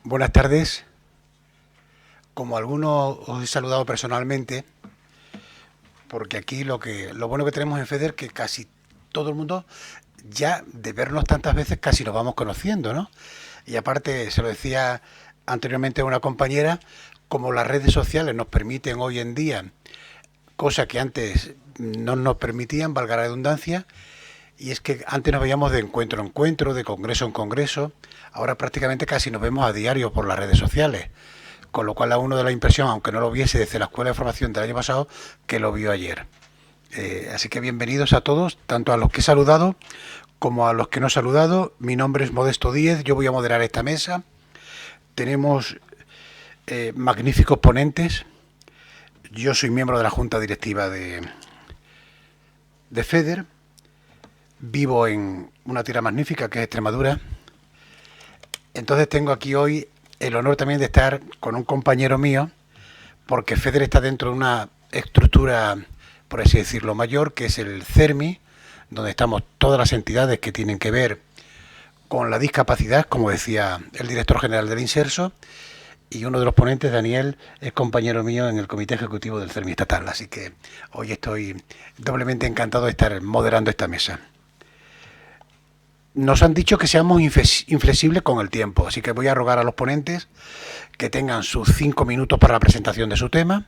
Buenas tardes. Como algunos os he saludado personalmente, porque aquí lo bueno que tenemos en FEDER que casi todo el mundo ya de vernos tantas veces casi nos vamos conociendo, ¿no? Y aparte, se lo decía anteriormente a una compañera, como las redes sociales nos permiten hoy en día, cosa que antes no nos permitían, valga la redundancia, y es que antes nos veíamos de encuentro en encuentro, de congreso en congreso, ahora prácticamente casi nos vemos a diario por las redes sociales. Con lo cual a uno da la impresión, aunque no lo viese desde la Escuela de Formación del año pasado, que lo vio ayer. Así que bienvenidos a todos, tanto a los que he saludado como a los que no he saludado. Mi nombre es Modesto Díez, yo voy a moderar esta mesa. Tenemos magníficos ponentes. Yo soy miembro de la Junta Directiva de FEDER. Vivo en una tierra magnífica que es Extremadura. Entonces tengo aquí hoy el honor también de estar con un compañero mío, porque FEDER está dentro de una estructura, por así decirlo, mayor, que es el CERMI, donde estamos todas las entidades que tienen que ver con la discapacidad, como decía el director general del Inserso, y uno de los ponentes, Daniel, es compañero mío en el comité ejecutivo del CERMI estatal, así que hoy estoy doblemente encantado de estar moderando esta mesa. Nos han dicho que seamos inflexibles con el tiempo, así que voy a rogar a los ponentes que tengan sus 5 minutos para la presentación de su tema.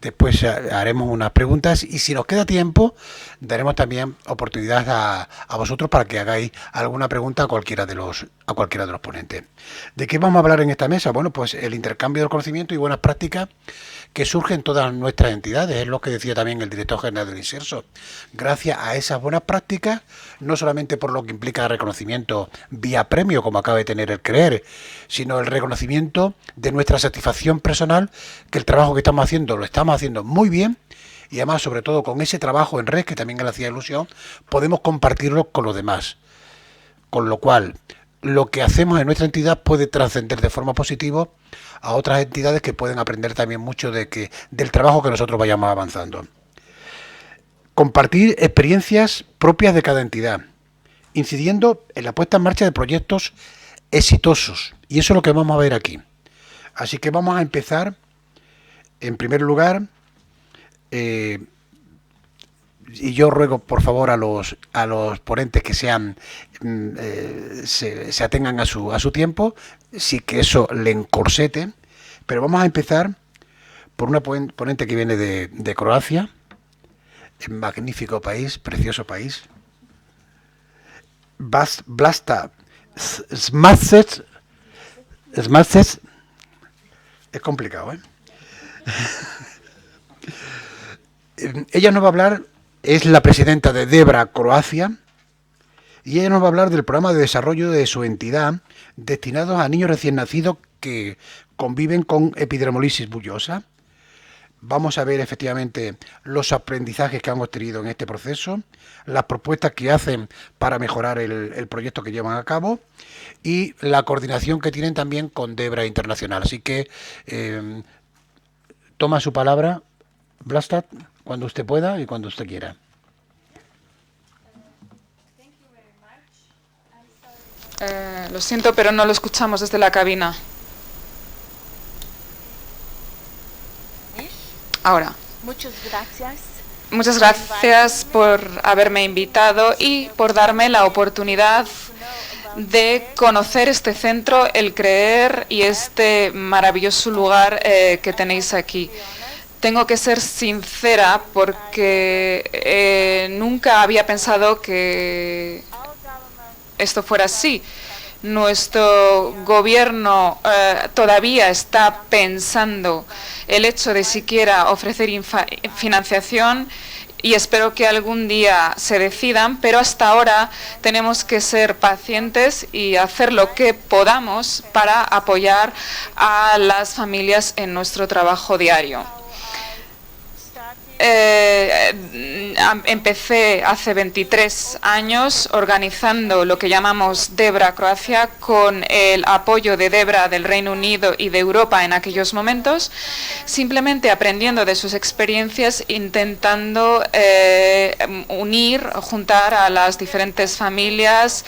Después haremos unas preguntas y si nos queda tiempo, daremos también oportunidad a vosotros para que hagáis alguna pregunta a cualquiera de los ponentes. ¿De qué vamos a hablar en esta mesa? Bueno, pues el intercambio del conocimiento y buenas prácticas que surgen en todas nuestras entidades, es lo que decía también el director general del Inserso. Gracias a esas buenas prácticas, no solamente por lo que implica reconocimiento vía premio, como acaba de tener el CREER, sino el reconocimiento de nuestra satisfacción personal, que el trabajo que estamos haciendo lo estamos haciendo muy bien, y además, sobre todo, con ese trabajo en red, que también le hacía ilusión, podemos compartirlo con los demás. Con lo cual, lo que hacemos en nuestra entidad puede trascender de forma positiva a otras entidades que pueden aprender también mucho del trabajo que nosotros vayamos avanzando. Compartir experiencias propias de cada entidad, incidiendo en la puesta en marcha de proyectos exitosos. Y eso es lo que vamos a ver aquí. Así que vamos a empezar, en primer lugar, y yo ruego por favor a los ponentes que se atengan a su tiempo, sí que eso le encorsete, pero vamos a empezar por una ponente que viene de Croacia, un magnífico país, precioso país, Vlasta Smatsec, es complicado, ¿eh? Ella nos va a hablar, es la presidenta de DEBRA Croacia, y ella nos va a hablar del programa de desarrollo de su entidad destinados a niños recién nacidos que conviven con epidermolisis bullosa. Vamos a ver efectivamente los aprendizajes que hemos tenido en este proceso, las propuestas que hacen para mejorar el proyecto que llevan a cabo y la coordinación que tienen también con DEBRA Internacional. Así que toma su palabra, Vlasta, cuando usted pueda y cuando usted quiera. Lo siento, pero no lo escuchamos desde la cabina. Ahora. Muchas gracias por haberme invitado y por darme la oportunidad de conocer este centro, el CREER y este maravilloso lugar que tenéis aquí. Tengo que ser sincera porque nunca había pensado que esto fuera así. Nuestro gobierno todavía está pensando el hecho de siquiera ofrecer financiación y espero que algún día se decidan, pero hasta ahora tenemos que ser pacientes y hacer lo que podamos para apoyar a las familias en nuestro trabajo diario. Empecé hace 23 años organizando lo que llamamos DEBRA Croacia con el apoyo de DEBRA del Reino Unido y de Europa en aquellos momentos, simplemente aprendiendo de sus experiencias, intentando juntar a las diferentes familias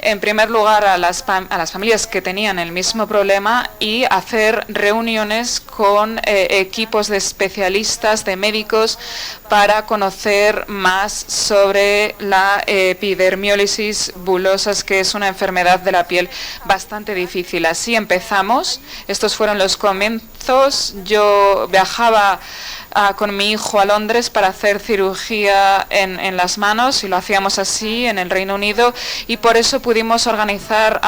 En primer lugar, a las familias que tenían el mismo problema y hacer reuniones con equipos de especialistas, de médicos, para conocer más sobre la epidermiólisis bullosa, que es una enfermedad de la piel bastante difícil. Así empezamos. Estos fueron los comienzos. Yo viajaba con mi hijo a Londres para hacer cirugía en las manos, y lo hacíamos así en el Reino Unido, y por eso pudimos organizar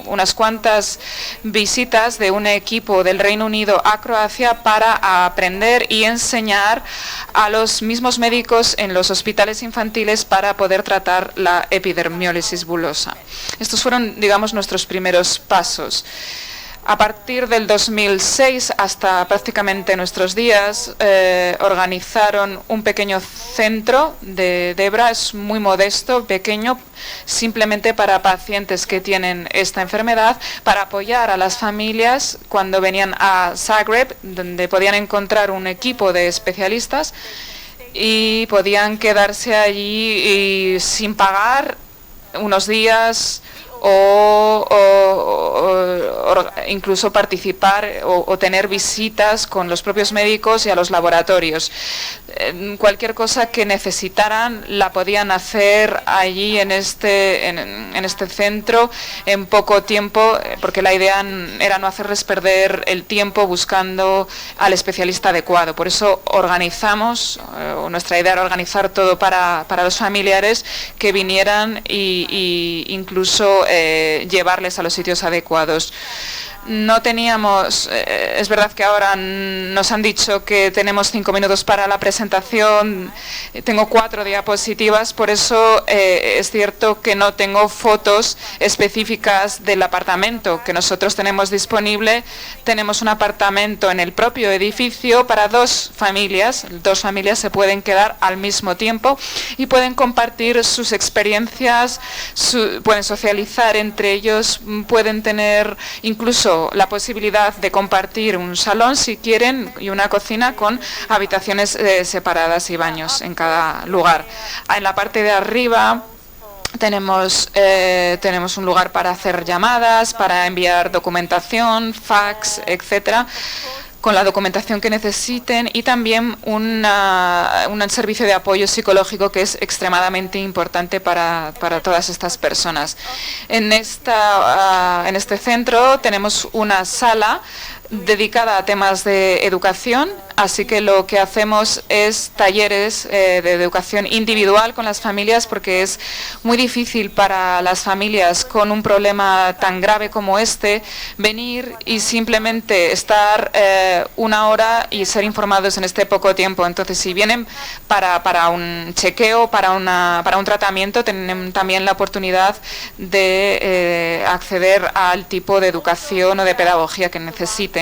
unas cuantas visitas de un equipo del Reino Unido a Croacia para aprender y enseñar a los mismos médicos en los hospitales infantiles para poder tratar la epidermiólisis bullosa. Estos fueron, digamos, nuestros primeros pasos. A partir del 2006 hasta prácticamente nuestros días, organizaron un pequeño centro de Debra. Es muy modesto, pequeño, simplemente para pacientes que tienen esta enfermedad, para apoyar a las familias cuando venían a Zagreb, donde podían encontrar un equipo de especialistas y podían quedarse allí sin pagar unos días, o incluso participar o tener visitas con los propios médicos y a los laboratorios. Cualquier cosa que necesitaran la podían hacer allí en este centro en poco tiempo, porque la idea era no hacerles perder el tiempo buscando al especialista adecuado. Por eso organizamos, nuestra idea era organizar todo para los familiares que vinieran y incluso llevarles a los sitios adecuados. No teníamos, es verdad que ahora nos han dicho que tenemos 5 minutos para la presentación, tengo 4 diapositivas, por eso es cierto que no tengo fotos específicas del apartamento que nosotros tenemos disponible. Tenemos un apartamento en el propio edificio para 2 familias, 2 familias se pueden quedar al mismo tiempo y pueden compartir sus experiencias, pueden socializar entre ellos, pueden tener incluso la posibilidad de compartir un salón si quieren y una cocina con habitaciones separadas y baños en cada lugar. En la parte de arriba tenemos un lugar para hacer llamadas, para enviar documentación, fax, etcétera, con la documentación que necesiten, y también un servicio de apoyo psicológico que es extremadamente importante para todas estas personas. En este centro tenemos una sala dedicada a temas de educación, así que lo que hacemos es talleres de educación individual con las familias, porque es muy difícil para las familias con un problema tan grave como este venir y simplemente estar 1 hora y ser informados en este poco tiempo. Entonces, si vienen para un chequeo, para un tratamiento, tienen también la oportunidad de acceder al tipo de educación o de pedagogía que necesiten.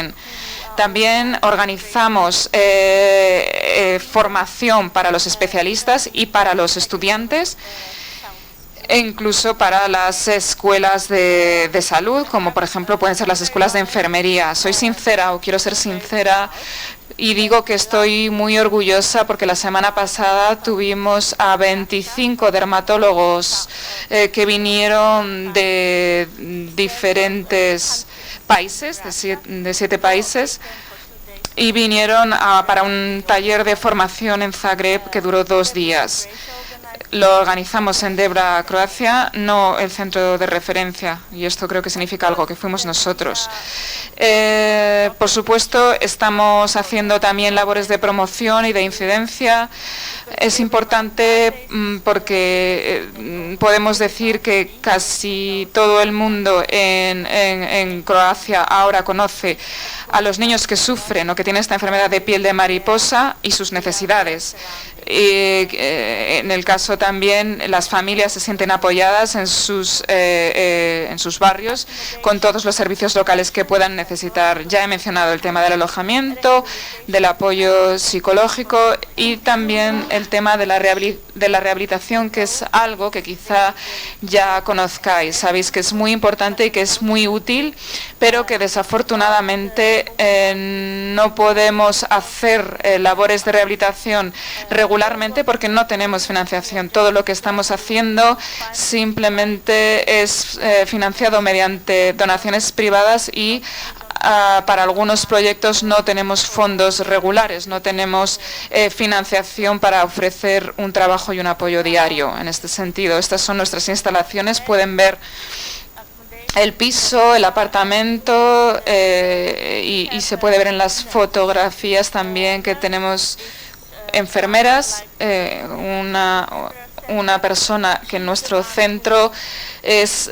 También organizamos formación para los especialistas y para los estudiantes, e incluso para las escuelas de salud, como por ejemplo pueden ser las escuelas de enfermería. Soy sincera, o quiero ser sincera, y digo que estoy muy orgullosa porque la semana pasada tuvimos a 25 dermatólogos que vinieron de diferentes países, de 7 países, y vinieron para un taller de formación en Zagreb que duró 2 días. Lo organizamos en Debra, Croacia, no el centro de referencia, y esto creo que significa algo, que fuimos nosotros. Por supuesto, estamos haciendo también labores de promoción y de incidencia. Es importante porque podemos decir que casi todo el mundo en Croacia ahora conoce a los niños que sufren o que tienen esta enfermedad de piel de mariposa y sus necesidades. En el caso también, las familias se sienten apoyadas en sus barrios con todos los servicios locales que puedan necesitar. Ya he mencionado el tema del alojamiento, del apoyo psicológico, y también el tema de la rehabilitación, que es algo que quizá ya conozcáis. Sabéis que es muy importante y que es muy útil, pero que desafortunadamente no podemos hacer labores de rehabilitación regularmente porque no tenemos financiación. Todo lo que estamos haciendo simplemente es financiado mediante donaciones privadas y para algunos proyectos no tenemos fondos regulares, no tenemos financiación para ofrecer un trabajo y un apoyo diario. En este sentido, estas son nuestras instalaciones. Pueden ver el piso, el apartamento y se puede ver en las fotografías también que tenemos enfermeras, una persona que en nuestro centro es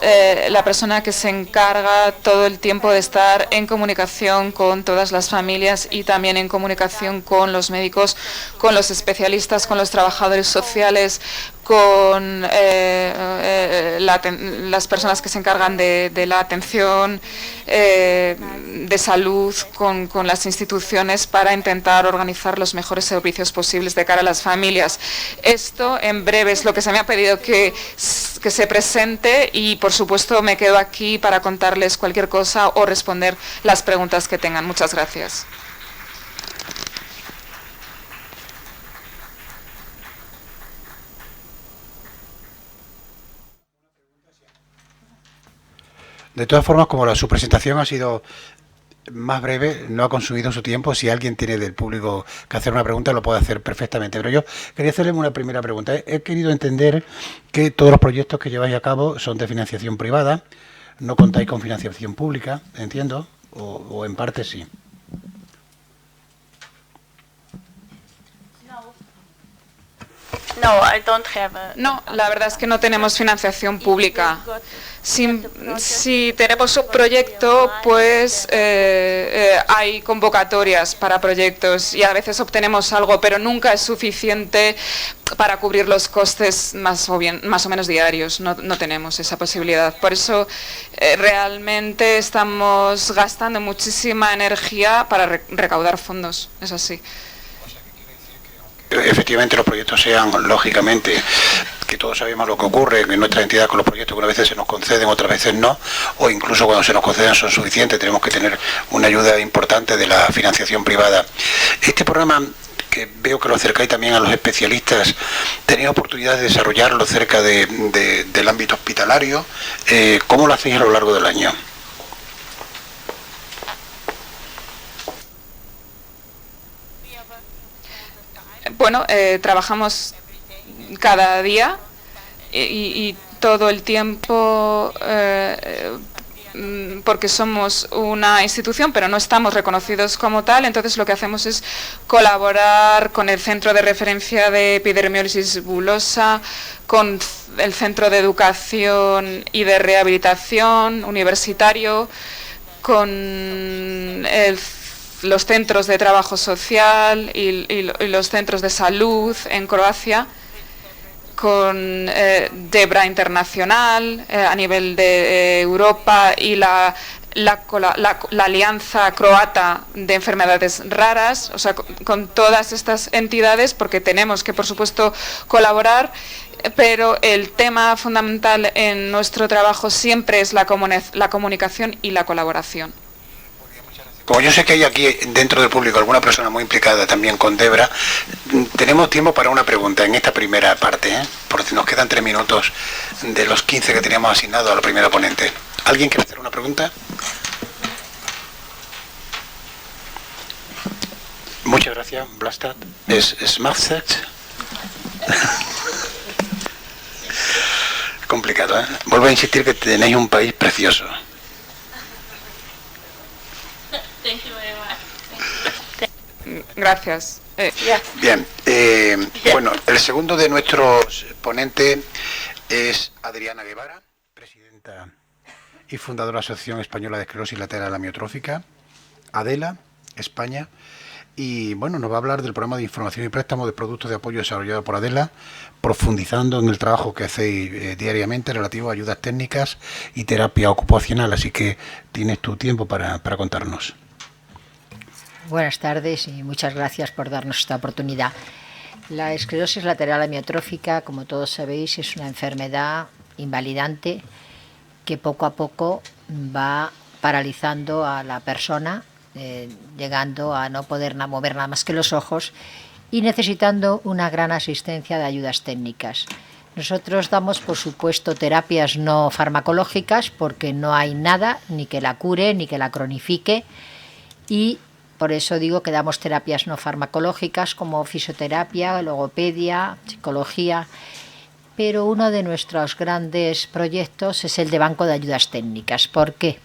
la persona que se encarga todo el tiempo de estar en comunicación con todas las familias y también en comunicación con los médicos, con los especialistas, con los trabajadores sociales, con las personas que se encargan de la atención de salud, con las instituciones para intentar organizar los mejores servicios posibles de cara a las familias. Esto en breve es lo que se me ha pedido que se presente y por supuesto me quedo aquí para contarles cualquier cosa o responder las preguntas que tengan. Muchas gracias. De todas formas, como su presentación ha sido más breve, no ha consumido su tiempo. Si alguien tiene del público que hacer una pregunta, lo puede hacer perfectamente. Pero yo quería hacerle una primera pregunta. He querido entender que todos los proyectos que lleváis a cabo son de financiación privada, no contáis con financiación pública, entiendo, o en parte sí. No, la verdad es que no tenemos financiación pública. Si tenemos un proyecto, pues hay convocatorias para proyectos y a veces obtenemos algo, pero nunca es suficiente para cubrir los costes más o menos diarios. No tenemos esa posibilidad. Por eso realmente estamos gastando muchísima energía para recaudar fondos. Es así. Efectivamente los proyectos sean, lógicamente, que todos sabemos lo que ocurre en nuestra entidad con los proyectos, que unas veces se nos conceden, otras veces no, o incluso cuando se nos conceden son suficientes, tenemos que tener una ayuda importante de la financiación privada. Este programa, que veo que lo acercáis también a los especialistas, ¿tenéis oportunidad de desarrollarlo cerca del ámbito hospitalario? ¿Cómo lo hacéis a lo largo del año? Bueno, trabajamos cada día y todo el tiempo porque somos una institución, pero no estamos reconocidos como tal. Entonces lo que hacemos es colaborar con el Centro de Referencia de Epidermiólisis Bulosa, con el Centro de Educación y de Rehabilitación Universitario, con los centros de trabajo social y los centros de salud en Croacia, con DEBRA Internacional a nivel de Europa y la Alianza Croata de Enfermedades Raras, o sea, con todas estas entidades, porque tenemos que, por supuesto, colaborar, pero el tema fundamental en nuestro trabajo siempre es la comunicación y la colaboración. Como yo sé que hay aquí dentro del público alguna persona muy implicada también con Debra, tenemos tiempo para una pregunta en esta primera parte, porque nos quedan 3 minutos de los 15 que teníamos asignados a la primera ponente. ¿Alguien quiere hacer una pregunta? Muchas gracias, Blastad. ¿Es Smartset? Complicado, ¿eh? Vuelvo a insistir que tenéis un país precioso. Gracias. Bien, bueno, el segundo de nuestros ponentes es Adriana Guevara, presidenta y fundadora de la Asociación Española de Esclerosis Lateral Amiotrófica, ADELA, España, y bueno, nos va a hablar del programa de información y préstamo de productos de apoyo desarrollado por ADELA, profundizando en el trabajo que hacéis diariamente relativo a ayudas técnicas y terapia ocupacional, así que tienes tu tiempo para contarnos. Buenas tardes y muchas gracias por darnos esta oportunidad. La esclerosis lateral amiotrófica, como todos sabéis, es una enfermedad invalidante que poco a poco va paralizando a la persona, llegando a no poder mover nada más que los ojos y necesitando una gran asistencia de ayudas técnicas. Nosotros damos, por supuesto, terapias no farmacológicas porque no hay nada ni que la cure ni que la cronifique, y por eso digo que damos terapias no farmacológicas como fisioterapia, logopedia, psicología, pero uno de nuestros grandes proyectos es el de banco de ayudas técnicas. ¿Por qué?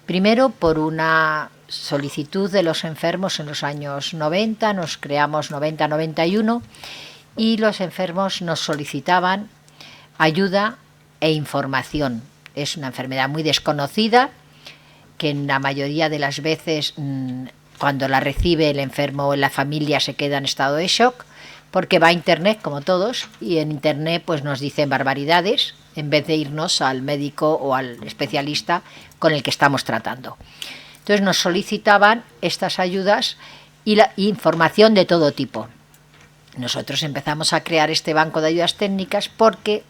Primero, por una solicitud de los enfermos en los años 90, nos creamos 90-91, y los enfermos nos solicitaban ayuda e información. Es una enfermedad muy desconocida, que en la mayoría de las veces cuando la recibe el enfermo o la familia se queda en estado de shock, porque va a internet como todos, y en internet pues nos dicen barbaridades en vez de irnos al médico o al especialista con el que estamos tratando. Entonces nos solicitaban estas ayudas y la información de todo tipo. Nosotros empezamos a crear este banco de ayudas técnicas porque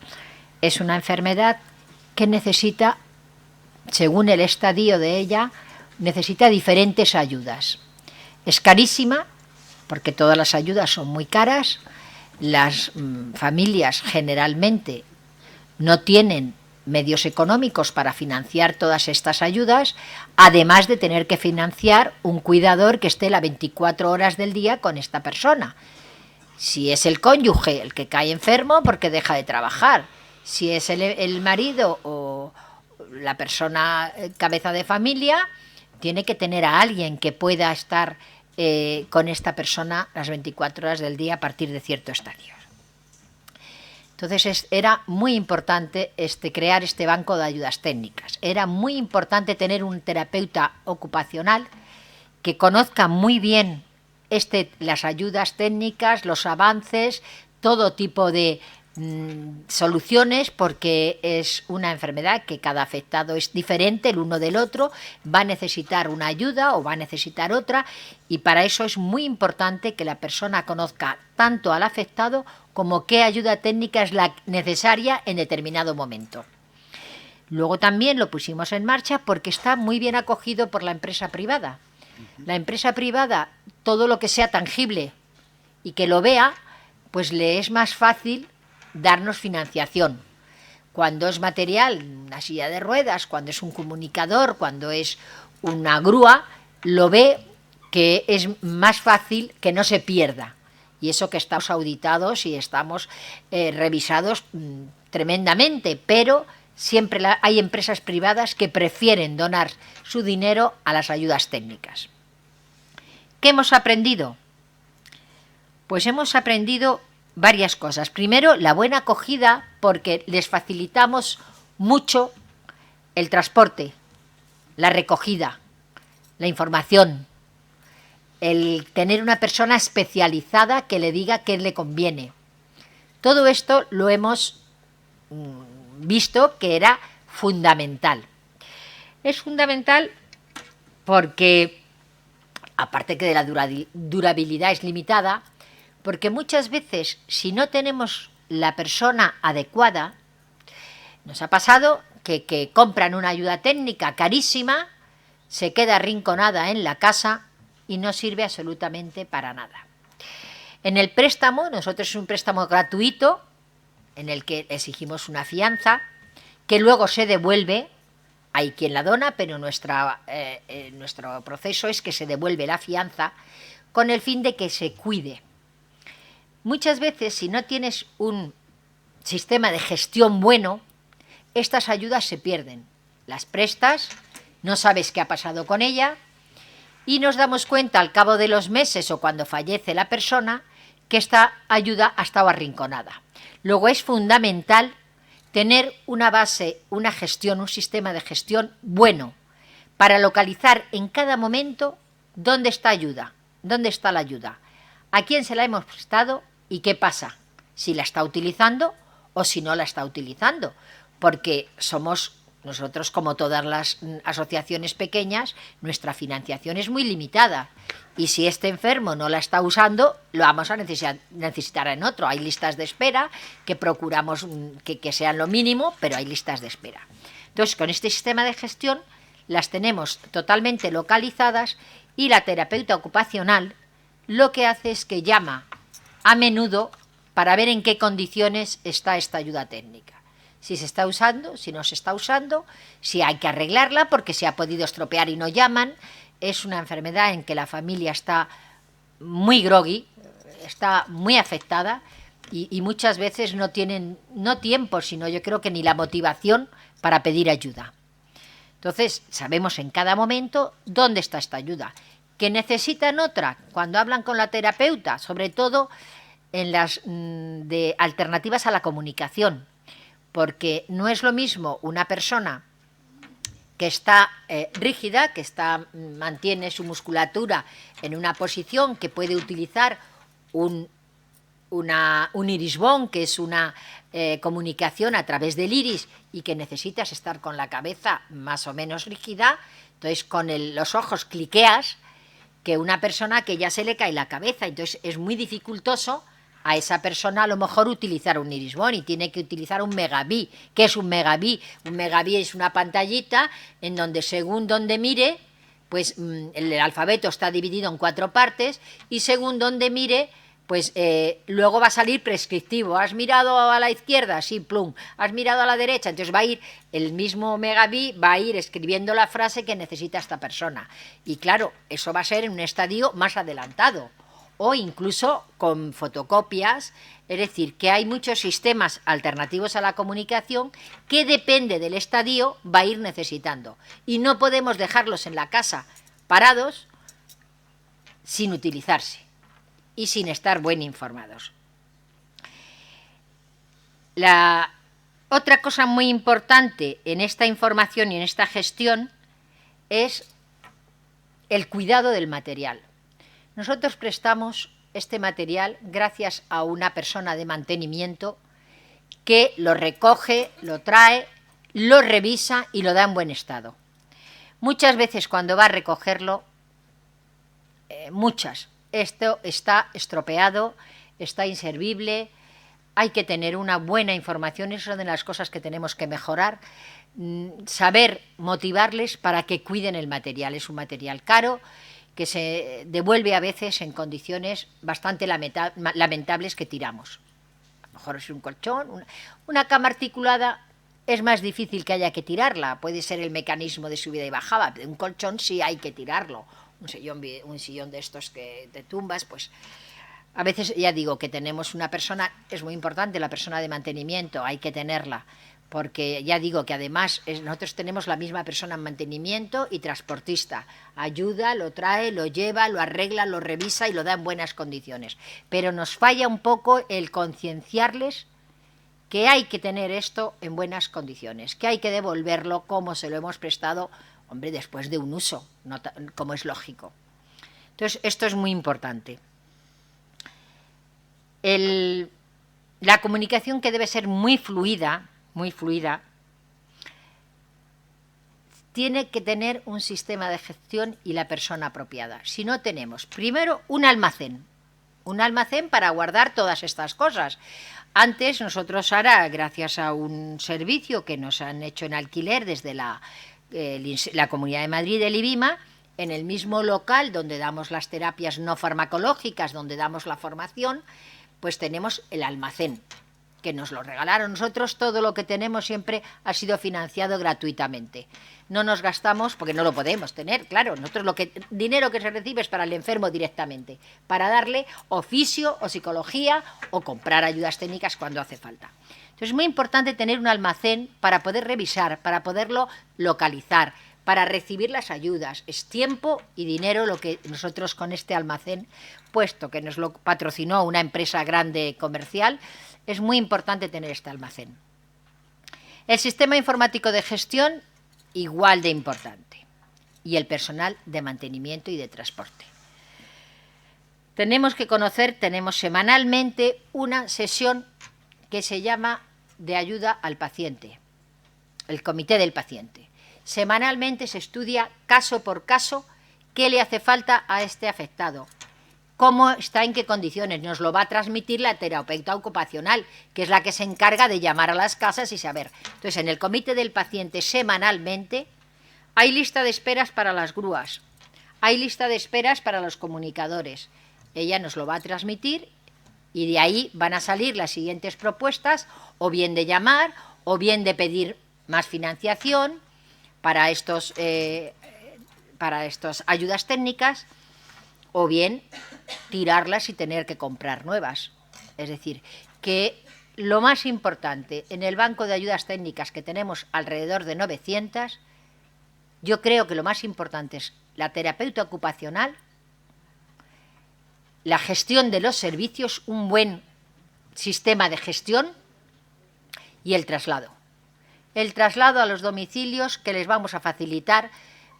es una enfermedad que necesita, según el estadio de ella, necesita diferentes ayudas. Es carísima porque todas las ayudas son muy caras. Las familias generalmente no tienen medios económicos para financiar todas estas ayudas, además de tener que financiar un cuidador que esté las 24 horas del día con esta persona. Si es el cónyuge el que cae enfermo porque deja de trabajar, si es el marido o la persona cabeza de familia, tiene que tener a alguien que pueda estar con esta persona las 24 horas del día a partir de cierto estadio. Entonces era muy importante crear este banco de ayudas técnicas. Era muy importante tener un terapeuta ocupacional que conozca muy bien las ayudas técnicas, los avances, todo tipo de soluciones, porque es una enfermedad que cada afectado es diferente el uno del otro, va a necesitar una ayuda o va a necesitar otra, y para eso es muy importante que la persona conozca tanto al afectado como qué ayuda técnica es la necesaria en determinado momento. Luego también lo pusimos en marcha porque está muy bien acogido por la empresa privada. La empresa privada, todo lo que sea tangible y que lo vea, pues le es más fácil darnos financiación. Cuando es material, una silla de ruedas, cuando es un comunicador, cuando es una grúa, lo ve que es más fácil que no se pierda. Y eso que estamos auditados y estamos revisados tremendamente, pero siempre hay empresas privadas que prefieren donar su dinero a las ayudas técnicas. ¿Qué hemos aprendido? Pues hemos aprendido varias cosas. Primero, la buena acogida, porque les facilitamos mucho el transporte, la recogida, la información, el tener una persona especializada que le diga qué le conviene. Todo esto lo hemos visto que era fundamental. Es fundamental porque, aparte que de la durabilidad es limitada, porque muchas veces si no tenemos la persona adecuada, nos ha pasado que compran una ayuda técnica carísima, se queda arrinconada en la casa y no sirve absolutamente para nada. En el préstamo, nosotros es un préstamo gratuito en el que exigimos una fianza que luego se devuelve. Hay quien la dona, pero nuestro proceso es que se devuelve la fianza con el fin de que se cuide. Muchas veces, si no tienes un sistema de gestión bueno, estas ayudas se pierden. Las prestas, no sabes qué ha pasado con ella, y nos damos cuenta al cabo de los meses o cuando fallece la persona que esta ayuda ha estado arrinconada. Luego es fundamental tener una base, una gestión, un sistema de gestión bueno para localizar en cada momento dónde está la ayuda, a quién se la hemos prestado y qué pasa, si la está utilizando o si no la está utilizando, porque somos nosotros, como todas las asociaciones pequeñas, nuestra financiación es muy limitada. Y si este enfermo no la está usando, lo vamos a necesitar en otro. Hay listas de espera que procuramos que sean lo mínimo, pero hay listas de espera. Entonces, con este sistema de gestión las tenemos totalmente localizadas y la terapeuta ocupacional lo que hace es que llama a menudo para ver en qué condiciones está esta ayuda técnica. Si se está usando, si no se está usando, si hay que arreglarla porque se ha podido estropear y no llaman. Es una enfermedad en que la familia está muy groggy, está muy afectada y muchas veces no tienen, no tiempo, sino yo creo que ni la motivación para pedir ayuda. Entonces, sabemos en cada momento dónde está esta ayuda. ¿Que necesitan otra? Cuando hablan con la terapeuta, sobre todo en las de alternativas a la comunicación, porque no es lo mismo una persona que está rígida, que mantiene su musculatura en una posición que puede utilizar un iris-bone, que es una comunicación a través del iris y que necesitas estar con la cabeza más o menos rígida, entonces con los ojos cliqueas, que una persona que ya se le cae la cabeza, entonces es muy dificultoso a esa persona a lo mejor utilizar un iris-bone y tiene que utilizar un Megavi. ¿Qué es un Megavi? Un Megavi es una pantallita en donde según donde mire, pues el alfabeto está dividido en 4 partes y según donde mire, pues luego va a salir prescriptivo. ¿Has mirado a la izquierda? Sí, plum. ¿Has mirado a la derecha? Entonces va a ir el mismo Megavi, va a ir escribiendo la frase que necesita esta persona. Y claro, eso va a ser en un estadio más adelantado o incluso con fotocopias, es decir, que hay muchos sistemas alternativos a la comunicación que depende del estadio va a ir necesitando. Y no podemos dejarlos en la casa parados sin utilizarse y sin estar bien informados. La otra cosa muy importante en esta información y en esta gestión es el cuidado del material. Nosotros prestamos este material gracias a una persona de mantenimiento que lo recoge, lo trae, lo revisa y lo da en buen estado. Muchas veces cuando va a recogerlo, esto está estropeado, está inservible, hay que tener una buena información, eso es una de las cosas que tenemos que mejorar, saber motivarles para que cuiden el material. Es un material caro, que se devuelve a veces en condiciones bastante lamentables que tiramos. A lo mejor es un colchón, una cama articulada es más difícil que haya que tirarla, puede ser el mecanismo de subida y bajada, pero un colchón sí hay que tirarlo, un sillón de estos que te tumbas, pues a veces ya digo que tenemos una persona, es muy importante la persona de mantenimiento, hay que tenerla, porque ya digo que además nosotros tenemos la misma persona en mantenimiento y transportista. Ayuda, lo trae, lo lleva, lo arregla, lo revisa y lo da en buenas condiciones. Pero nos falla un poco el concienciarles que hay que tener esto en buenas condiciones, que hay que devolverlo como se lo hemos prestado, hombre, después de un uso, como es lógico. Entonces, esto es muy importante. La comunicación, que debe ser muy fluida, tiene que tener un sistema de gestión y la persona apropiada. Si no tenemos, primero, un almacén para guardar todas estas cosas. Antes nosotros ahora, gracias a un servicio que nos han hecho en alquiler desde la Comunidad de Madrid del IBIMA, en el mismo local donde damos las terapias no farmacológicas, donde damos la formación, pues tenemos el almacén, que nos lo regalaron. Nosotros todo lo que tenemos siempre ha sido financiado gratuitamente. No nos gastamos, porque no lo podemos tener, claro. Nosotros dinero que se recibe es para el enfermo directamente, para darle oficio o psicología o comprar ayudas técnicas cuando hace falta. Entonces es muy importante tener un almacén para poder revisar, para poderlo localizar, para recibir las ayudas. Es tiempo y dinero lo que nosotros con este almacén, puesto que nos lo patrocinó una empresa grande comercial, es muy importante tener este almacén. El sistema informático de gestión, igual de importante. Y el personal de mantenimiento y de transporte. Tenemos semanalmente una sesión que se llama de ayuda al paciente. el comité del paciente. Semanalmente se estudia caso por caso qué le hace falta a este afectado, cómo está, en qué condiciones. Nos lo va a transmitir la terapeuta ocupacional, que es la que se encarga de llamar a las casas y saber. Entonces, en el comité del paciente semanalmente hay lista de esperas para las grúas, hay lista de esperas para los comunicadores. Ella nos lo va a transmitir y de ahí van a salir las siguientes propuestas, o bien de llamar, o bien de pedir más financiación para estos ayudas técnicas, o bien tirarlas y tener que comprar nuevas. Es decir, que lo más importante en el banco de ayudas técnicas, que tenemos alrededor de 900, yo creo que lo más importante es la terapeuta ocupacional, la gestión de los servicios, un buen sistema de gestión, y el traslado. El traslado a los domicilios, que les vamos a facilitar,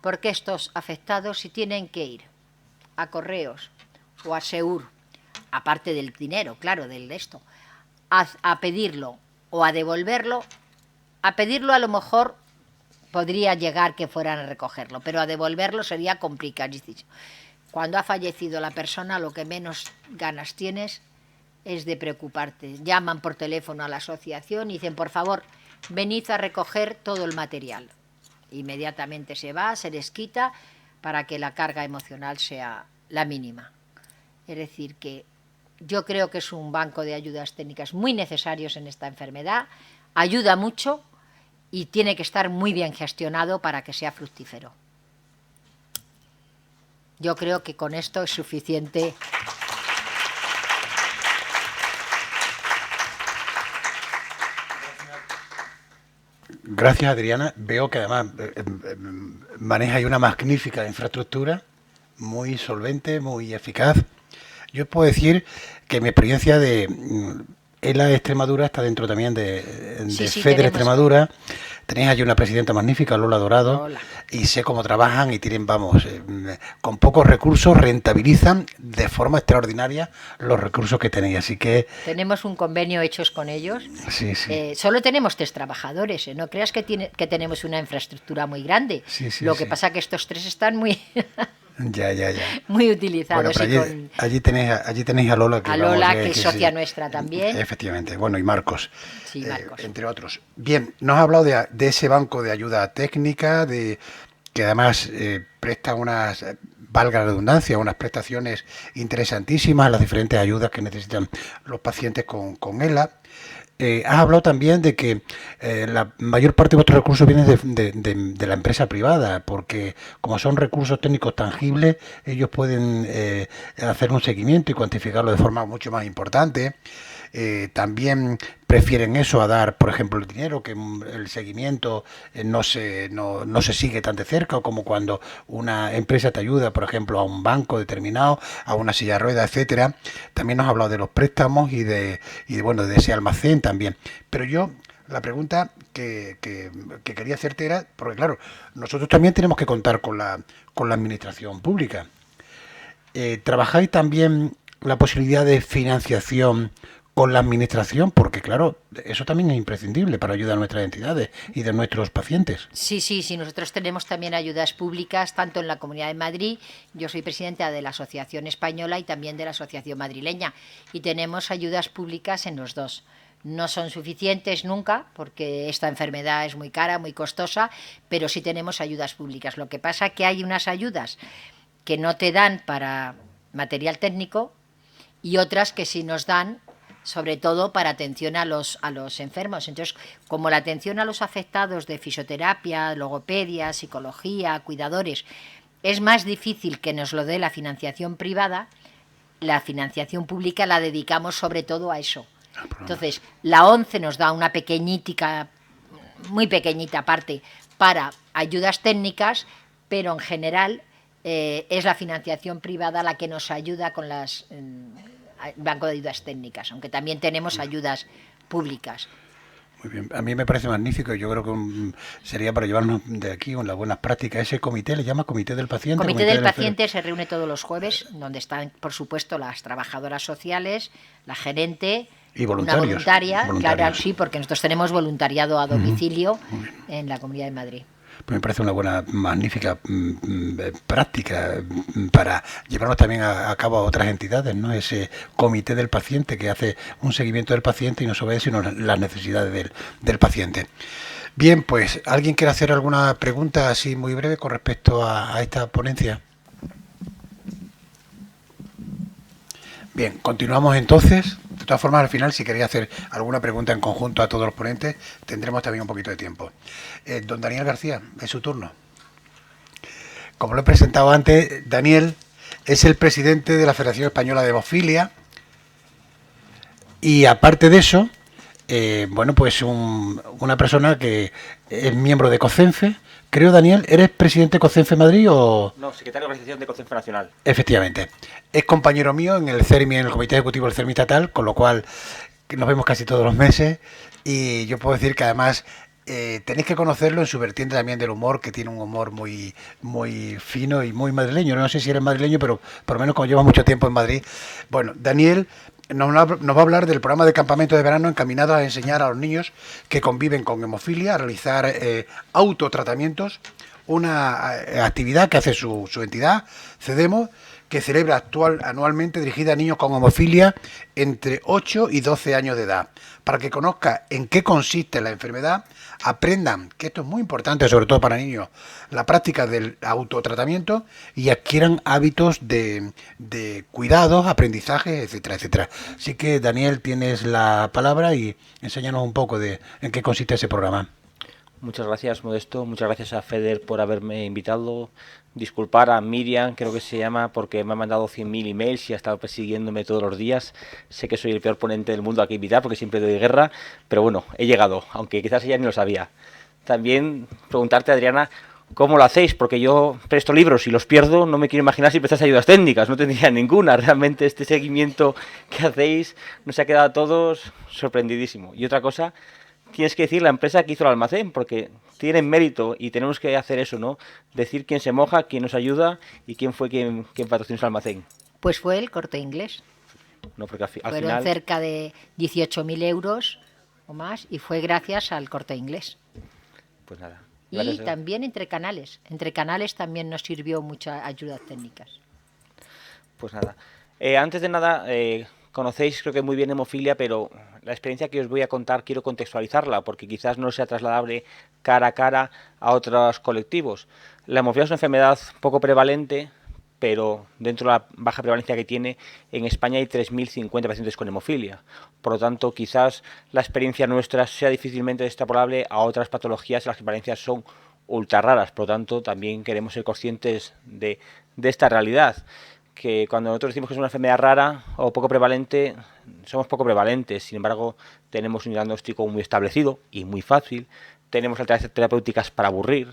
porque estos afectados, si tienen que ir a Correos o a Seur, aparte del dinero, claro, del esto, a pedirlo o a devolverlo, a pedirlo a lo mejor podría llegar que fueran a recogerlo, pero a devolverlo sería complicadísimo. Cuando ha fallecido la persona, lo que menos ganas tienes es de preocuparte. Llaman por teléfono a la asociación y dicen, por favor, venid a recoger todo el material. Inmediatamente se va, se les quita, para que la carga emocional sea la mínima. Es decir, que yo creo que es un banco de ayudas técnicas muy necesarios en esta enfermedad, ayuda mucho y tiene que estar muy bien gestionado para que sea fructífero. Yo creo que con esto es suficiente. Gracias, Adriana. Veo que además maneja ahí una magnífica infraestructura, muy solvente, muy eficaz. Yo puedo decir que mi experiencia de ELA de Extremadura está dentro también de FEDER Extremadura. Tenéis allí una presidenta magnífica, Lola Dorado, Lola. Y sé cómo trabajan y tienen, vamos, con pocos recursos rentabilizan de forma extraordinaria los recursos que tenéis. Así que tenemos un convenio hechos con ellos. Sí, sí. Solo tenemos 3 trabajadores. No creas que tenemos una infraestructura muy grande. Sí, sí, Lo que pasa es que estos 3 están muy Ya. muy utilizados. Bueno, allí tenéis a Lola, que es socia nuestra también. Efectivamente. Bueno, y Marcos, sí, Marcos. Entre otros. Bien, nos ha hablado de ese banco de ayuda técnica, que además presta unas, valga la redundancia, unas prestaciones interesantísimas a las diferentes ayudas que necesitan los pacientes con ELA. Has hablado también de que la mayor parte de vuestros recursos vienen de la empresa privada, porque como son recursos técnicos tangibles, ellos pueden hacer un seguimiento y cuantificarlo de forma mucho más importante. También prefieren eso a dar, por ejemplo, el dinero, que el seguimiento no se sigue tan de cerca, o como cuando una empresa te ayuda, por ejemplo, a un banco determinado, a una silla de ruedas, etcétera. También nos ha hablado de los préstamos y de ese almacén también. Pero yo, la pregunta que quería hacerte era, porque claro, nosotros también tenemos que contar con la administración pública. ¿Trabajáis también la posibilidad de financiación con la administración? Porque claro, eso también es imprescindible para ayudar a nuestras entidades y de nuestros pacientes. Sí, nosotros tenemos también ayudas públicas, tanto en la Comunidad de Madrid, yo soy presidenta de la Asociación Española y también de la Asociación Madrileña, y tenemos ayudas públicas en los dos. No son suficientes nunca, porque esta enfermedad es muy cara, muy costosa, pero sí tenemos ayudas públicas. Lo que pasa es que hay unas ayudas que no te dan para material técnico y otras que sí nos dan, sobre todo para atención a los enfermos. Entonces, como la atención a los afectados de fisioterapia, logopedia, psicología, cuidadores, es más difícil que nos lo dé la financiación privada, la financiación pública la dedicamos sobre todo a eso. Entonces, la ONCE nos da una muy pequeñita parte para ayudas técnicas, pero en general es la financiación privada la que nos ayuda con las banco de ayudas técnicas, aunque también tenemos ayudas públicas. Muy bien, a mí me parece magnífico. Yo creo que sería para llevarnos de aquí las buenas prácticas. Ese comité le llama Comité del Paciente. Comité del Paciente se reúne todos los jueves, donde están, por supuesto, las trabajadoras sociales, la gerente y una voluntaria. Claro, sí, porque nosotros tenemos voluntariado a domicilio en la Comunidad de Madrid. Pues me parece una buena, magnífica práctica para llevarnos también a cabo a otras entidades, ¿no? Ese comité del paciente que hace un seguimiento del paciente y no solo sino las necesidades del paciente. Bien, pues, ¿alguien quiere hacer alguna pregunta así muy breve con respecto a esta ponencia? Bien, continuamos entonces. De todas formas, al final, si queréis hacer alguna pregunta en conjunto a todos los ponentes, tendremos también un poquito de tiempo. Don Daniel García, es su turno. Como lo he presentado antes, Daniel es el presidente de la Federación Española de Hemofilia y, aparte de eso, bueno, pues una persona que es miembro de COCENFE. Creo, Daniel, ¿eres presidente de COCENFE Madrid o...? No, secretario de organización de COCENFE Nacional. Efectivamente. Es compañero mío en el CERMI, en el Comité Ejecutivo del CERMI Estatal, con lo cual nos vemos casi todos los meses y yo puedo decir que además tenéis que conocerlo en su vertiente también del humor, que tiene un humor muy, muy fino y muy madrileño. No sé si eres madrileño, pero por lo menos como llevas mucho tiempo en Madrid. Bueno, Daniel nos va a hablar del programa de campamento de verano encaminado a enseñar a los niños que conviven con hemofilia a realizar autotratamientos, una actividad que hace su entidad, CEDEMO, que celebra anualmente, dirigida a niños con hemofilia entre 8 y 12 años de edad, para que conozcan en qué consiste la enfermedad, aprendan, que esto es muy importante, sobre todo para niños, la práctica del autotratamiento y adquieran hábitos de cuidados, aprendizaje, etcétera, etcétera. Así que, Daniel, tienes la palabra y enséñanos un poco de en qué consiste ese programa. Muchas gracias, Modesto. Muchas gracias a FEDER por haberme invitado. Disculpar a Miriam, creo que se llama, porque me ha mandado 100.000 emails y ha estado persiguiéndome todos los días. Sé que soy el peor ponente del mundo a que invitar porque siempre doy guerra, pero bueno, he llegado, aunque quizás ella ni lo sabía. También preguntarte, Adriana, ¿cómo lo hacéis? Porque yo presto libros y los pierdo, no me quiero imaginar si prestáis ayudas técnicas, no tendría ninguna. Realmente este seguimiento que hacéis nos ha quedado a todos sorprendidísimo. Y otra cosa, tienes que decir la empresa que hizo el almacén, porque tienen mérito y tenemos que hacer eso, ¿no? Decir quién se moja, quién nos ayuda y quién fue quien patrocinó ese almacén. Pues fue el Corte Inglés. No, porque al Fueron final... cerca de 18.000 euros o más y fue gracias al Corte Inglés. Pues nada. Y también entre canales. Entre canales también nos sirvió muchas ayudas técnicas. Pues nada. Antes de nada... conocéis creo que muy bien hemofilia, pero la experiencia que os voy a contar quiero contextualizarla porque quizás no sea trasladable cara a cara a otros colectivos. La hemofilia es una enfermedad poco prevalente, pero dentro de la baja prevalencia que tiene, en España hay 3.050 pacientes con hemofilia. Por lo tanto, quizás la experiencia nuestra sea difícilmente extrapolable a otras patologías en las que prevalencias son ultra raras. Por lo tanto, también queremos ser conscientes de esta realidad, que cuando nosotros decimos que es una enfermedad rara o poco prevalente, somos poco prevalentes. Sin embargo, tenemos un diagnóstico muy establecido y muy fácil. Tenemos alternativas terapéuticas para aburrir.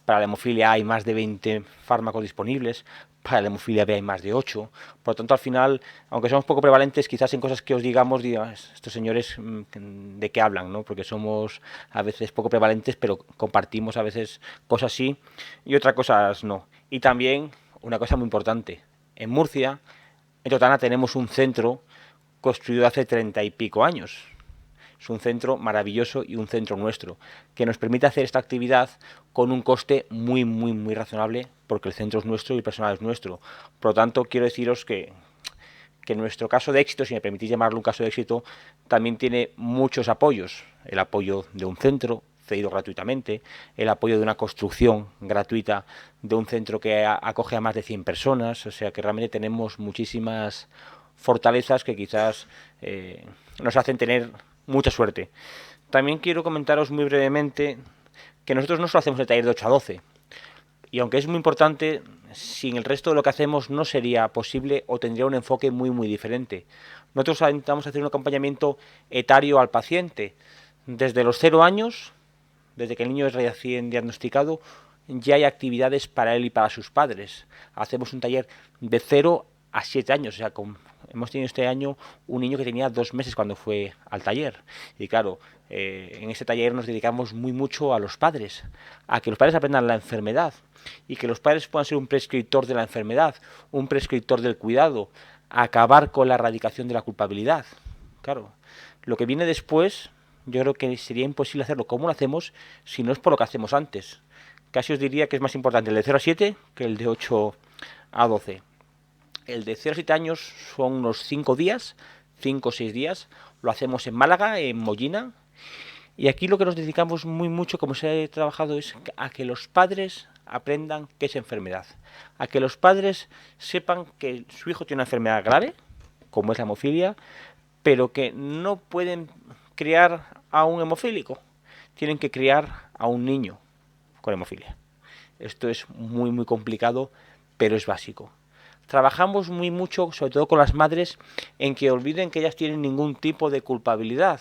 Para la hemofilia A hay más de 20 fármacos disponibles. Para la hemofilia B hay más de 8. Por lo tanto, al final, aunque somos poco prevalentes, quizás en cosas que os digamos, estos señores de qué hablan, ¿no? Porque somos a veces poco prevalentes, pero compartimos a veces cosas sí y otras cosas no. Y también, una cosa muy importante, en Murcia, en Totana, tenemos un centro construido hace 30 y pico años. Es un centro maravilloso y un centro nuestro, que nos permite hacer esta actividad con un coste muy, muy, muy razonable, porque el centro es nuestro y el personal es nuestro. Por lo tanto, quiero deciros que nuestro caso de éxito, si me permitís llamarlo un caso de éxito, también tiene muchos apoyos. El apoyo de un centro cedido gratuitamente, el apoyo de una construcción gratuita de un centro que acoge a más de 100 personas, o sea que realmente tenemos muchísimas fortalezas que quizás nos hacen tener mucha suerte. También quiero comentaros muy brevemente que nosotros no solo hacemos el taller de 8 a 12, y aunque es muy importante, sin el resto de lo que hacemos no sería posible o tendría un enfoque muy muy diferente. Nosotros intentamos hacer un acompañamiento etario al paciente, desde los 0 años, desde que el niño es recién diagnosticado, ya hay actividades para él y para sus padres. Hacemos un taller de 0 a 7 años, o sea, con hemos tenido este año un niño que tenía 2 meses cuando fue al taller. Y claro, en ese taller nos dedicamos muy mucho a los padres, a que los padres aprendan la enfermedad y que los padres puedan ser un prescriptor de la enfermedad, un prescriptor del cuidado, a acabar con la erradicación de la culpabilidad. Claro, lo que viene después, yo creo que sería imposible hacerlo como lo hacemos si no es por lo que hacemos antes. Casi os diría que es más importante el de 0 a 7 que el de 8 a 12. El de 0 a 7 años son unos 5 días, 5 o 6 días. Lo hacemos en Málaga, en Mollina. Y aquí lo que nos dedicamos muy mucho, como se ha trabajado, es a que los padres aprendan qué es enfermedad. A que los padres sepan que su hijo tiene una enfermedad grave, como es la hemofilia, pero que no pueden criar a un hemofílico. Tienen que criar a un niño con hemofilia. Esto es muy muy complicado, pero es básico. Trabajamos muy mucho, sobre todo con las madres, en que olviden que ellas tienen ningún tipo de culpabilidad.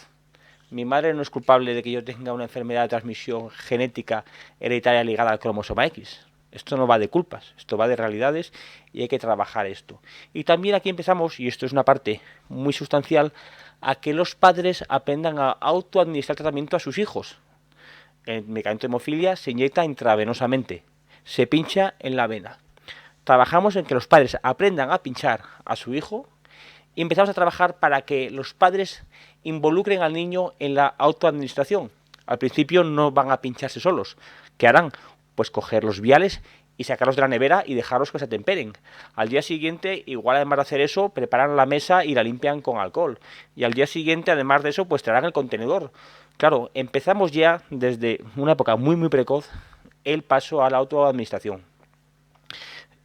Mi madre no es culpable de que yo tenga una enfermedad de transmisión genética hereditaria ligada al cromosoma X. Esto no va de culpas, esto va de realidades y hay que trabajar esto. Y también aquí empezamos, y esto es una parte muy sustancial, a que los padres aprendan a autoadministrar tratamiento a sus hijos. El medicamento de hemofilia se inyecta intravenosamente, se pincha en la vena. Trabajamos en que los padres aprendan a pinchar a su hijo y empezamos a trabajar para que los padres involucren al niño en la autoadministración. Al principio no van a pincharse solos. ¿Qué harán? Pues coger los viales y sacarlos de la nevera y dejarlos que se atemperen. Al día siguiente, igual además de hacer eso, preparan la mesa y la limpian con alcohol. Y al día siguiente, además de eso, pues traerán el contenedor. Claro, empezamos ya desde una época muy muy precoz el paso a la autoadministración.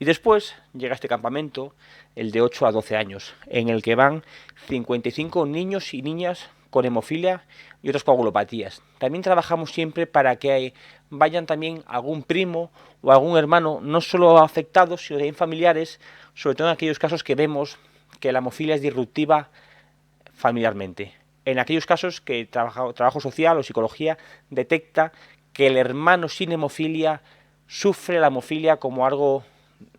Y después llega este campamento, el de 8 a 12 años, en el que van 55 niños y niñas con hemofilia y otras coagulopatías. También trabajamos siempre para que vayan también algún primo o algún hermano, no solo afectados, sino también familiares, sobre todo en aquellos casos que vemos que la hemofilia es disruptiva familiarmente. En aquellos casos que trabajo social o psicología detecta que el hermano sin hemofilia sufre la hemofilia como algo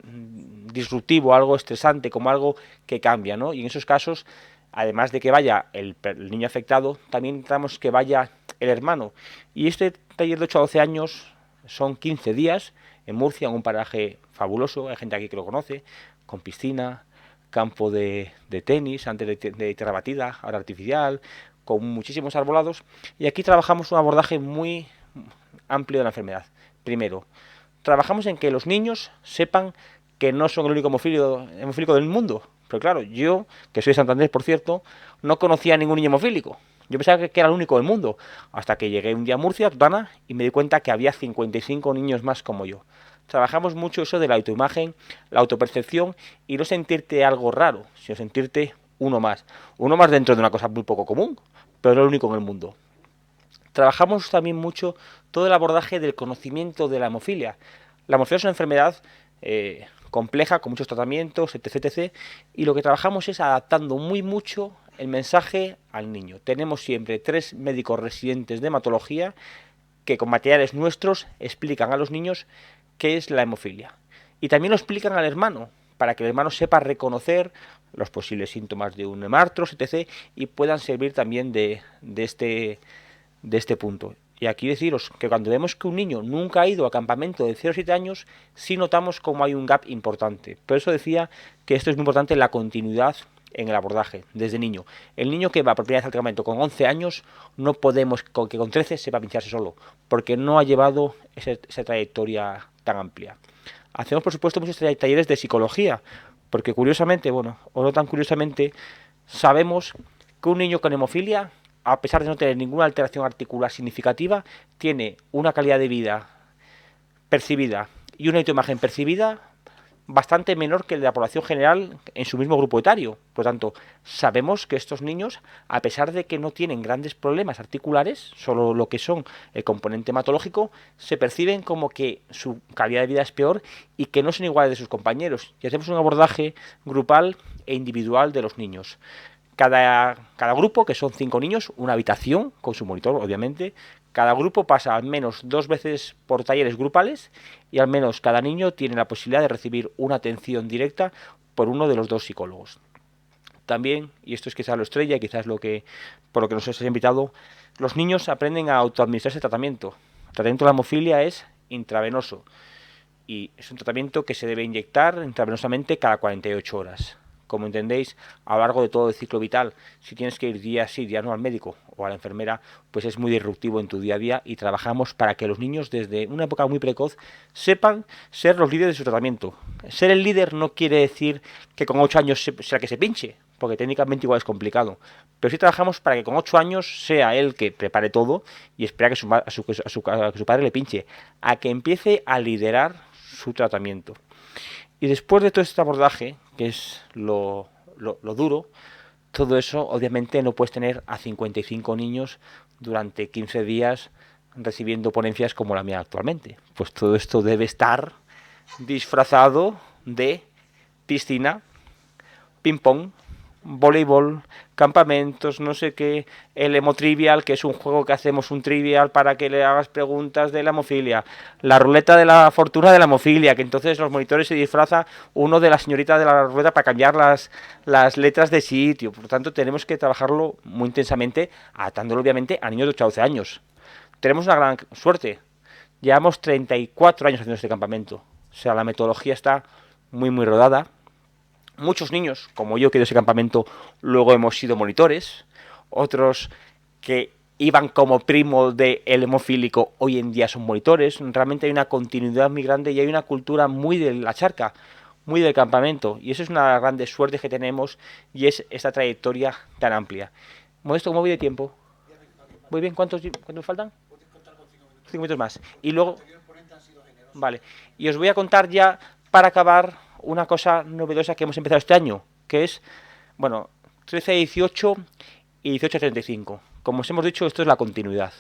disruptivo, algo estresante, como algo que cambia, ¿no? Y en esos casos, además de que vaya el niño afectado, también necesitamos que vaya el hermano. Y este taller de 8 a 12 años son 15 días en Murcia, en un paraje fabuloso, hay gente aquí que lo conoce, con piscina, campo de tenis, antes de tierra batida, ahora artificial, con muchísimos arbolados. Y aquí trabajamos un abordaje muy amplio de la enfermedad. Primero, trabajamos en que los niños sepan que no son el único hemofílico del mundo. Pero claro, yo, que soy de Santander, por cierto, no conocía a ningún niño hemofílico. Yo pensaba que era el único del mundo. Hasta que llegué un día a Murcia, Tutana, y me di cuenta que había 55 niños más como yo. Trabajamos mucho eso de la autoimagen, la autopercepción y no sentirte algo raro, sino sentirte uno más. Uno más dentro de una cosa muy poco común, pero no el único en el mundo. Trabajamos también mucho todo el abordaje del conocimiento de la hemofilia. La hemofilia es una enfermedad compleja, con muchos tratamientos, etc. Y lo que trabajamos es adaptando muy mucho el mensaje al niño. Tenemos siempre 3 médicos residentes de hematología que con materiales nuestros explican a los niños qué es la hemofilia. Y también lo explican al hermano, para que el hermano sepa reconocer los posibles síntomas de un hemartros, etc. y puedan servir también de este punto. Y aquí deciros que cuando vemos que un niño nunca ha ido a campamento de 0 a 7 años, sí notamos como hay un gap importante. Por eso decía que esto es muy importante, la continuidad en el abordaje, desde niño. El niño que va por primera vez al campamento con 11 años, no podemos que con 13 sepa pincharse solo, porque no ha llevado esa trayectoria tan amplia. Hacemos, por supuesto, muchos talleres de psicología, porque curiosamente, bueno, o no tan curiosamente, sabemos que un niño con hemofilia, a pesar de no tener ninguna alteración articular significativa, tiene una calidad de vida percibida y una autoimagen percibida bastante menor que el de la población general en su mismo grupo etario. Por lo tanto, sabemos que estos niños, a pesar de que no tienen grandes problemas articulares, solo lo que son el componente hematológico, se perciben como que su calidad de vida es peor y que no son iguales de sus compañeros. Y hacemos un abordaje grupal e individual de los niños. Cada grupo, que son 5 niños, una habitación con su monitor, obviamente. Cada grupo pasa al menos 2 veces por talleres grupales y al menos cada niño tiene la posibilidad de recibir una atención directa por uno de los 2 psicólogos. también, y esto es quizás lo estrella, quizás por lo que nos has invitado, los niños aprenden a autoadministrarse el tratamiento. El tratamiento de la hemofilia es intravenoso y es un tratamiento que se debe inyectar intravenosamente cada 48 horas. Como entendéis, a lo largo de todo el ciclo vital, si tienes que ir día sí, día no al médico o a la enfermera, pues es muy disruptivo en tu día a día y trabajamos para que los niños desde una época muy precoz sepan ser los líderes de su tratamiento. Ser el líder no quiere decir que con 8 años sea que se pinche, porque técnicamente igual es complicado. Pero sí trabajamos para que con 8 años sea él que prepare todo y espera que a su padre le pinche, a que empiece a liderar su tratamiento. Y después de todo este abordaje, que es lo duro, todo eso obviamente no puedes tener a 55 niños durante 15 días recibiendo ponencias como la mía actualmente. Pues todo esto debe estar disfrazado de piscina, ping-pong, voleibol, campamentos, no sé qué, el Emotrivial, que es un juego que hacemos un trivial para que le hagas preguntas de la hemofilia, la ruleta de la fortuna de la hemofilia, que entonces los monitores se disfraza uno de la señorita de la ruleta para cambiar las letras de sitio. Por lo tanto, tenemos que trabajarlo muy intensamente, atándolo obviamente a niños de 8 a 12 años. Tenemos una gran suerte, llevamos 34 años haciendo este campamento, o sea, la metodología está muy rodada. Muchos niños, como yo, que de ese campamento luego hemos sido monitores, otros que iban como primo del hemofílico hoy en día son monitores. Realmente hay una continuidad muy grande y hay una cultura muy de la charca, muy del campamento, y eso es una de las grandes suertes que tenemos y es esta trayectoria tan amplia. Modesto, ¿cómo voy de tiempo? Muy bien, ¿cuántos faltan? 5 minutos más. Y luego... Vale, y os voy a contar ya, para acabar, una cosa novedosa que hemos empezado este año, que es, 13 a 18 y 18 a 35. Como os hemos dicho, esto es la continuidad.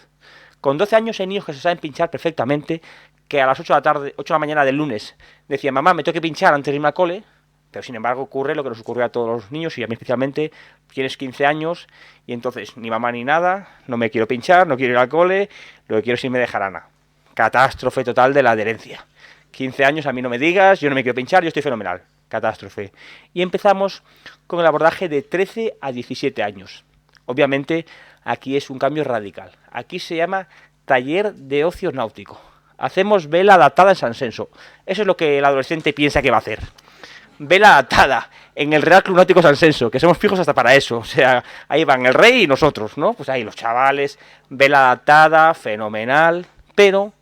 Con 12 años hay niños que se saben pinchar perfectamente, que a las 8 de la tarde, 8 de la mañana del lunes, decían, mamá, me tengo que pinchar antes de irme al cole, pero sin embargo ocurre lo que nos ocurrió a todos los niños, y a mí especialmente, tienes 15 años, y entonces ni mamá ni nada, no me quiero pinchar, no quiero ir al cole, lo que quiero es irme de jarana. Catástrofe total de la adherencia. 15 años, a mí no me digas, yo no me quiero pinchar, yo estoy fenomenal. Catástrofe. Y empezamos con el abordaje de 13 a 17 años. Obviamente, aquí es un cambio radical. Aquí se llama taller de ocio náutico. Hacemos vela adaptada en San Censo. Eso es lo que el adolescente piensa que va a hacer. Vela adaptada en el Real Club Náutico San Censo, que somos fijos hasta para eso. O sea, ahí van el rey y nosotros, ¿no? Pues ahí los chavales, vela adaptada, fenomenal, pero...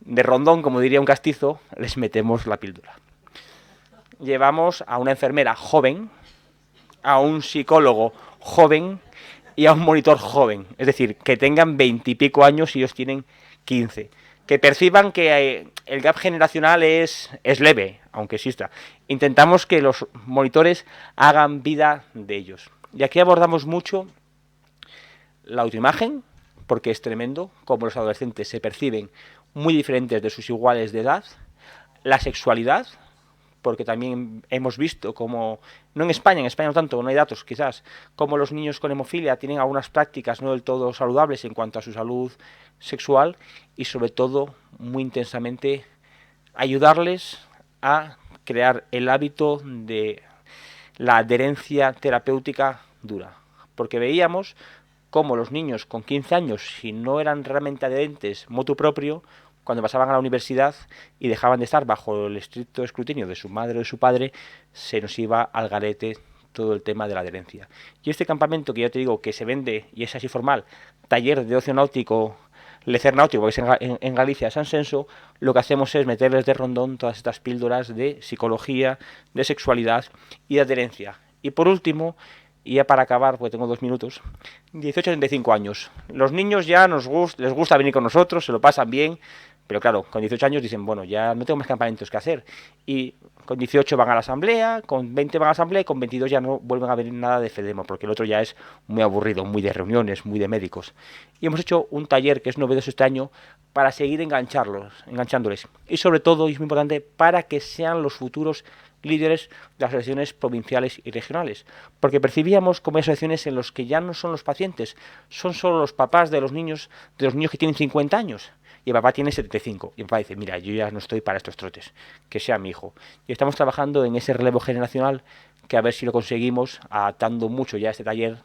de rondón, como diría un castizo, les metemos la píldora. Llevamos a una enfermera joven, a un psicólogo joven y a un monitor joven. Es decir, que tengan 20 y pico años y ellos tienen 15. Que perciban que el gap generacional es leve, aunque exista. Intentamos que los monitores hagan vida de ellos. Y aquí abordamos mucho la autoimagen, porque es tremendo cómo los adolescentes se perciben muy diferentes de sus iguales de edad, la sexualidad, porque también hemos visto como, no en España no tanto, no hay datos quizás, como los niños con hemofilia tienen algunas prácticas no del todo saludables en cuanto a su salud sexual y sobre todo muy intensamente ayudarles a crear el hábito de la adherencia terapéutica dura, porque veíamos como los niños con 15 años, si no eran realmente adherentes motu propio, cuando pasaban a la universidad y dejaban de estar bajo el estricto escrutinio de su madre o de su padre, se nos iba al garete todo el tema de la adherencia. Y este campamento, que ya te digo que se vende, y es así formal, taller de ocio náutico, lecer náutico, que es en Galicia, San Censo, lo que hacemos es meterles de rondón todas estas píldoras de psicología, de sexualidad y de adherencia. Y por último, y ya para acabar, porque tengo 2 minutos, 18 a 35 años. Los niños ya les gusta venir con nosotros, se lo pasan bien, pero claro, con 18 años dicen, bueno, ya no tengo más campamentos que hacer. Y con 18 van a la asamblea, con 20 van a la asamblea y con 22 ya no vuelven a venir nada de FEDEMO, porque el otro ya es muy aburrido, muy de reuniones, muy de médicos. Y hemos hecho un taller que es novedoso este año para seguir enganchándoles. Y sobre todo, y es muy importante, para que sean los futuros líderes de las asociaciones provinciales y regionales, porque percibíamos como hay asociaciones en las que ya no son los pacientes, son solo los papás de los niños que tienen 50 años, y el papá tiene 75, y el papá dice, mira, yo ya no estoy para estos trotes, que sea mi hijo. Y estamos trabajando en ese relevo generacional que a ver si lo conseguimos, adaptando mucho ya este taller,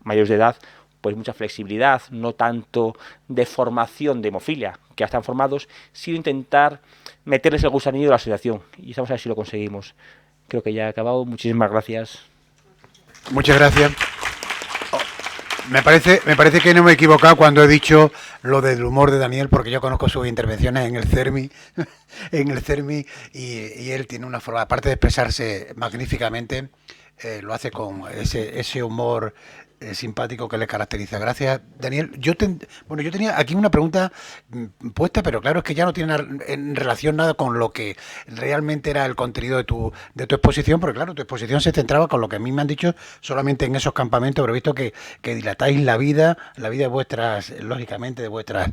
mayores de edad, pues mucha flexibilidad, no tanto de formación de hemofilia, que ya están formados, sino intentar meterles el gusanillo de la asociación. Y estamos a ver si lo conseguimos. Creo que ya he acabado. Muchísimas gracias. Muchas gracias. Me parece que no me he equivocado cuando he dicho lo del humor de Daniel, porque yo conozco sus intervenciones en el CERMI, y él tiene una forma, aparte de expresarse magníficamente, lo hace con ese humor simpático que le caracteriza. Gracias, Daniel. Yo tenía aquí una pregunta puesta, pero claro, es que ya no tiene en relación nada con lo que realmente era el contenido de tu exposición, porque claro, tu exposición se centraba con lo que a mí me han dicho solamente en esos campamentos, pero he visto que dilatáis la vida de vuestras, lógicamente, de vuestras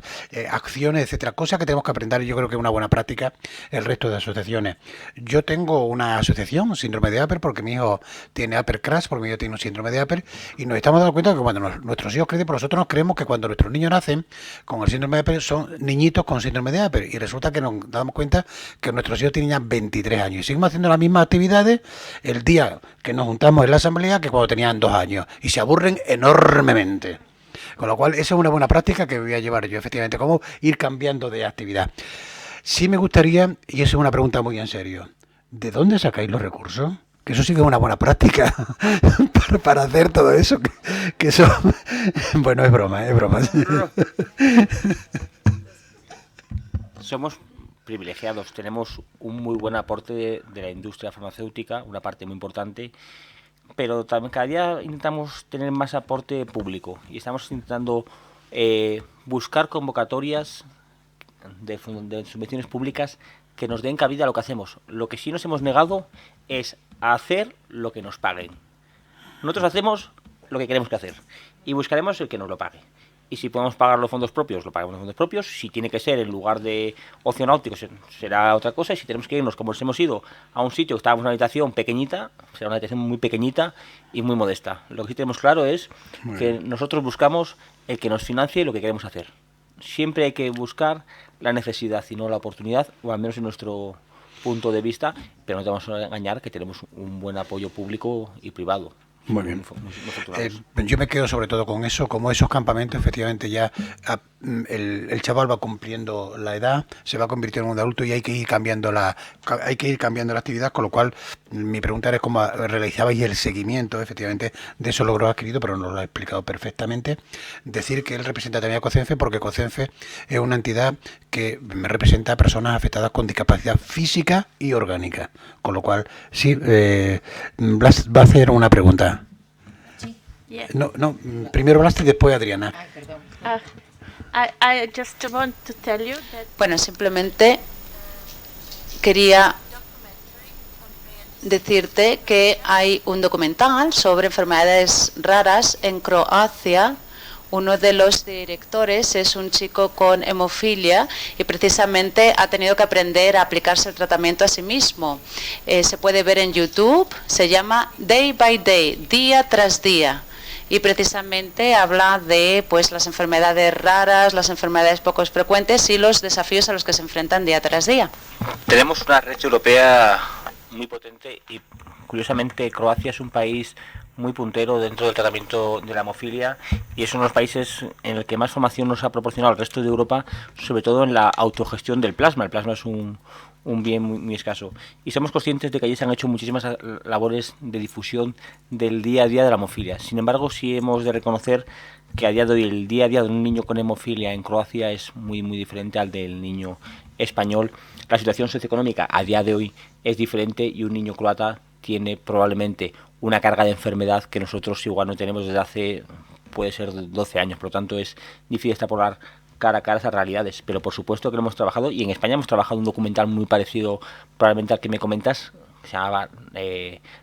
acciones, etcétera, cosas que tenemos que aprender, y yo creo que es una buena práctica el resto de asociaciones. Yo tengo una asociación, síndrome de Upper, porque mi hijo tiene Upper Crash, porque mi hijo tiene un síndrome de Upper, y nos estamos dando cuenta que cuando nuestros hijos crecen, pues nosotros nos creemos que cuando nuestros niños nacen con el síndrome de Upper son niñitos con síndrome de Upper, y resulta que nos damos cuenta que nuestros hijos tienen ya 23 años y seguimos haciendo las mismas actividades el día que nos juntamos en la asamblea que cuando tenían 2 años, y se aburren enormemente. Con lo cual, esa es una buena práctica que voy a llevar yo, efectivamente, cómo ir cambiando de actividad. Sí me gustaría, y esa es una pregunta muy en serio, ¿de dónde sacáis los recursos? Que eso sí que es una buena práctica para hacer todo eso. Que eso, bueno, es broma. Somos privilegiados, tenemos un muy buen aporte de la industria farmacéutica, una parte muy importante, pero también cada día intentamos tener más aporte público y estamos intentando buscar convocatorias de subvenciones públicas que nos den cabida a lo que hacemos. Lo que sí nos hemos negado es a hacer lo que nos paguen. Nosotros hacemos lo que queremos que hacer y buscaremos el que nos lo pague. Y si podemos pagar los fondos propios, lo pagamos los fondos propios. Si tiene que ser en lugar de ocio náutico, será otra cosa. Y si tenemos que irnos, como nos hemos ido, a un sitio que estábamos en una habitación pequeñita, será una habitación muy pequeñita y muy modesta. Lo que sí tenemos claro es que nosotros buscamos el que nos financie lo que queremos hacer. Siempre hay que buscar la necesidad y no la oportunidad, o al menos en nuestro punto de vista, pero no te vamos a engañar que tenemos un buen apoyo público y privado. Muy bien. Yo me quedo sobre todo con eso, como esos campamentos, efectivamente ya el chaval va cumpliendo la edad, se va convirtiendo en un adulto y hay que ir cambiando la actividad, con lo cual mi pregunta era cómo realizabais el seguimiento, efectivamente, de esos logros adquiridos, pero nos lo ha explicado perfectamente. Decir que él representa también a COCENFE, porque COCENFE es una entidad que representa a personas afectadas con discapacidad física y orgánica, con lo cual, sí, Blas va a hacer una pregunta. Yeah. No, primero Blas y después Adriana. Ay, perdón. I just want to tell you that Bueno, simplemente quería decirte que hay un documental sobre enfermedades raras en Croacia. Uno de los directores es un chico con hemofilia y precisamente ha tenido que aprender a aplicarse el tratamiento a sí mismo. Se puede ver en YouTube, se llama Day by Day, día tras día. Y precisamente habla de pues las enfermedades raras, las enfermedades poco frecuentes y los desafíos a los que se enfrentan día tras día. Tenemos una red europea muy potente y curiosamente Croacia es un país muy puntero dentro del tratamiento de la hemofilia y es uno de los países en el que más formación nos ha proporcionado el resto de Europa, sobre todo en la autogestión del plasma. El plasma es un bien muy escaso. Y somos conscientes de que allí se han hecho muchísimas labores de difusión del día a día de la hemofilia. Sin embargo, sí hemos de reconocer que a día de hoy el día a día de un niño con hemofilia en Croacia es muy diferente al del niño español. La situación socioeconómica a día de hoy es diferente y un niño croata tiene probablemente una carga de enfermedad que nosotros igual no tenemos desde hace, puede ser 12 años. Por lo tanto, es difícil extrapolar cara a cara esas realidades, pero por supuesto que lo hemos trabajado y en España hemos trabajado un documental muy parecido probablemente al que me comentas, que se llamaba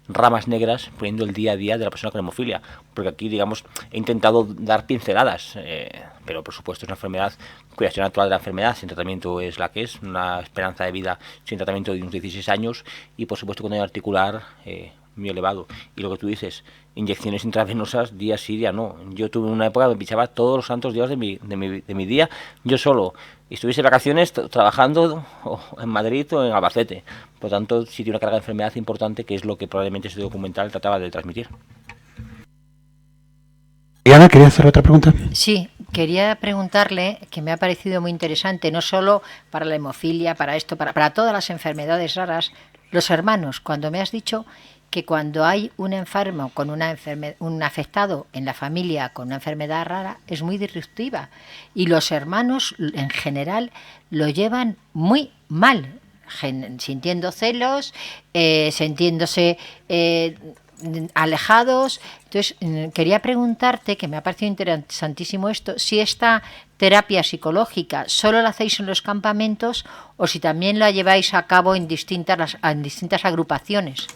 Ramas Negras, poniendo el día a día de la persona con hemofilia, porque aquí, digamos, he intentado dar pinceladas, pero por supuesto es una enfermedad cuya situación actual de la enfermedad sin tratamiento es la que es, una esperanza de vida sin tratamiento de unos 16 años y por supuesto con daño articular muy elevado. Y lo que tú dices, inyecciones intravenosas día sí, día no. Yo tuve una época que me pinchaba todos los santos días de mi día, yo solo. y estuviese de vacaciones trabajando en Madrid o en Albacete. Por lo tanto, sí tiene una carga de enfermedad importante, que es lo que probablemente este documental trataba de transmitir. Diana, ¿quería hacer otra pregunta? Sí, quería preguntarle, que me ha parecido muy interesante, no solo para la hemofilia, para esto, para todas las enfermedades raras, los hermanos, cuando me has dicho que cuando hay un enfermo con un afectado en la familia con una enfermedad rara es muy disruptiva y los hermanos en general lo llevan muy mal, sintiendo celos, sintiéndose alejados. Entonces quería preguntarte, que me ha parecido interesantísimo esto, si esta terapia psicológica solo la hacéis en los campamentos o si también la lleváis a cabo en distintas agrupaciones.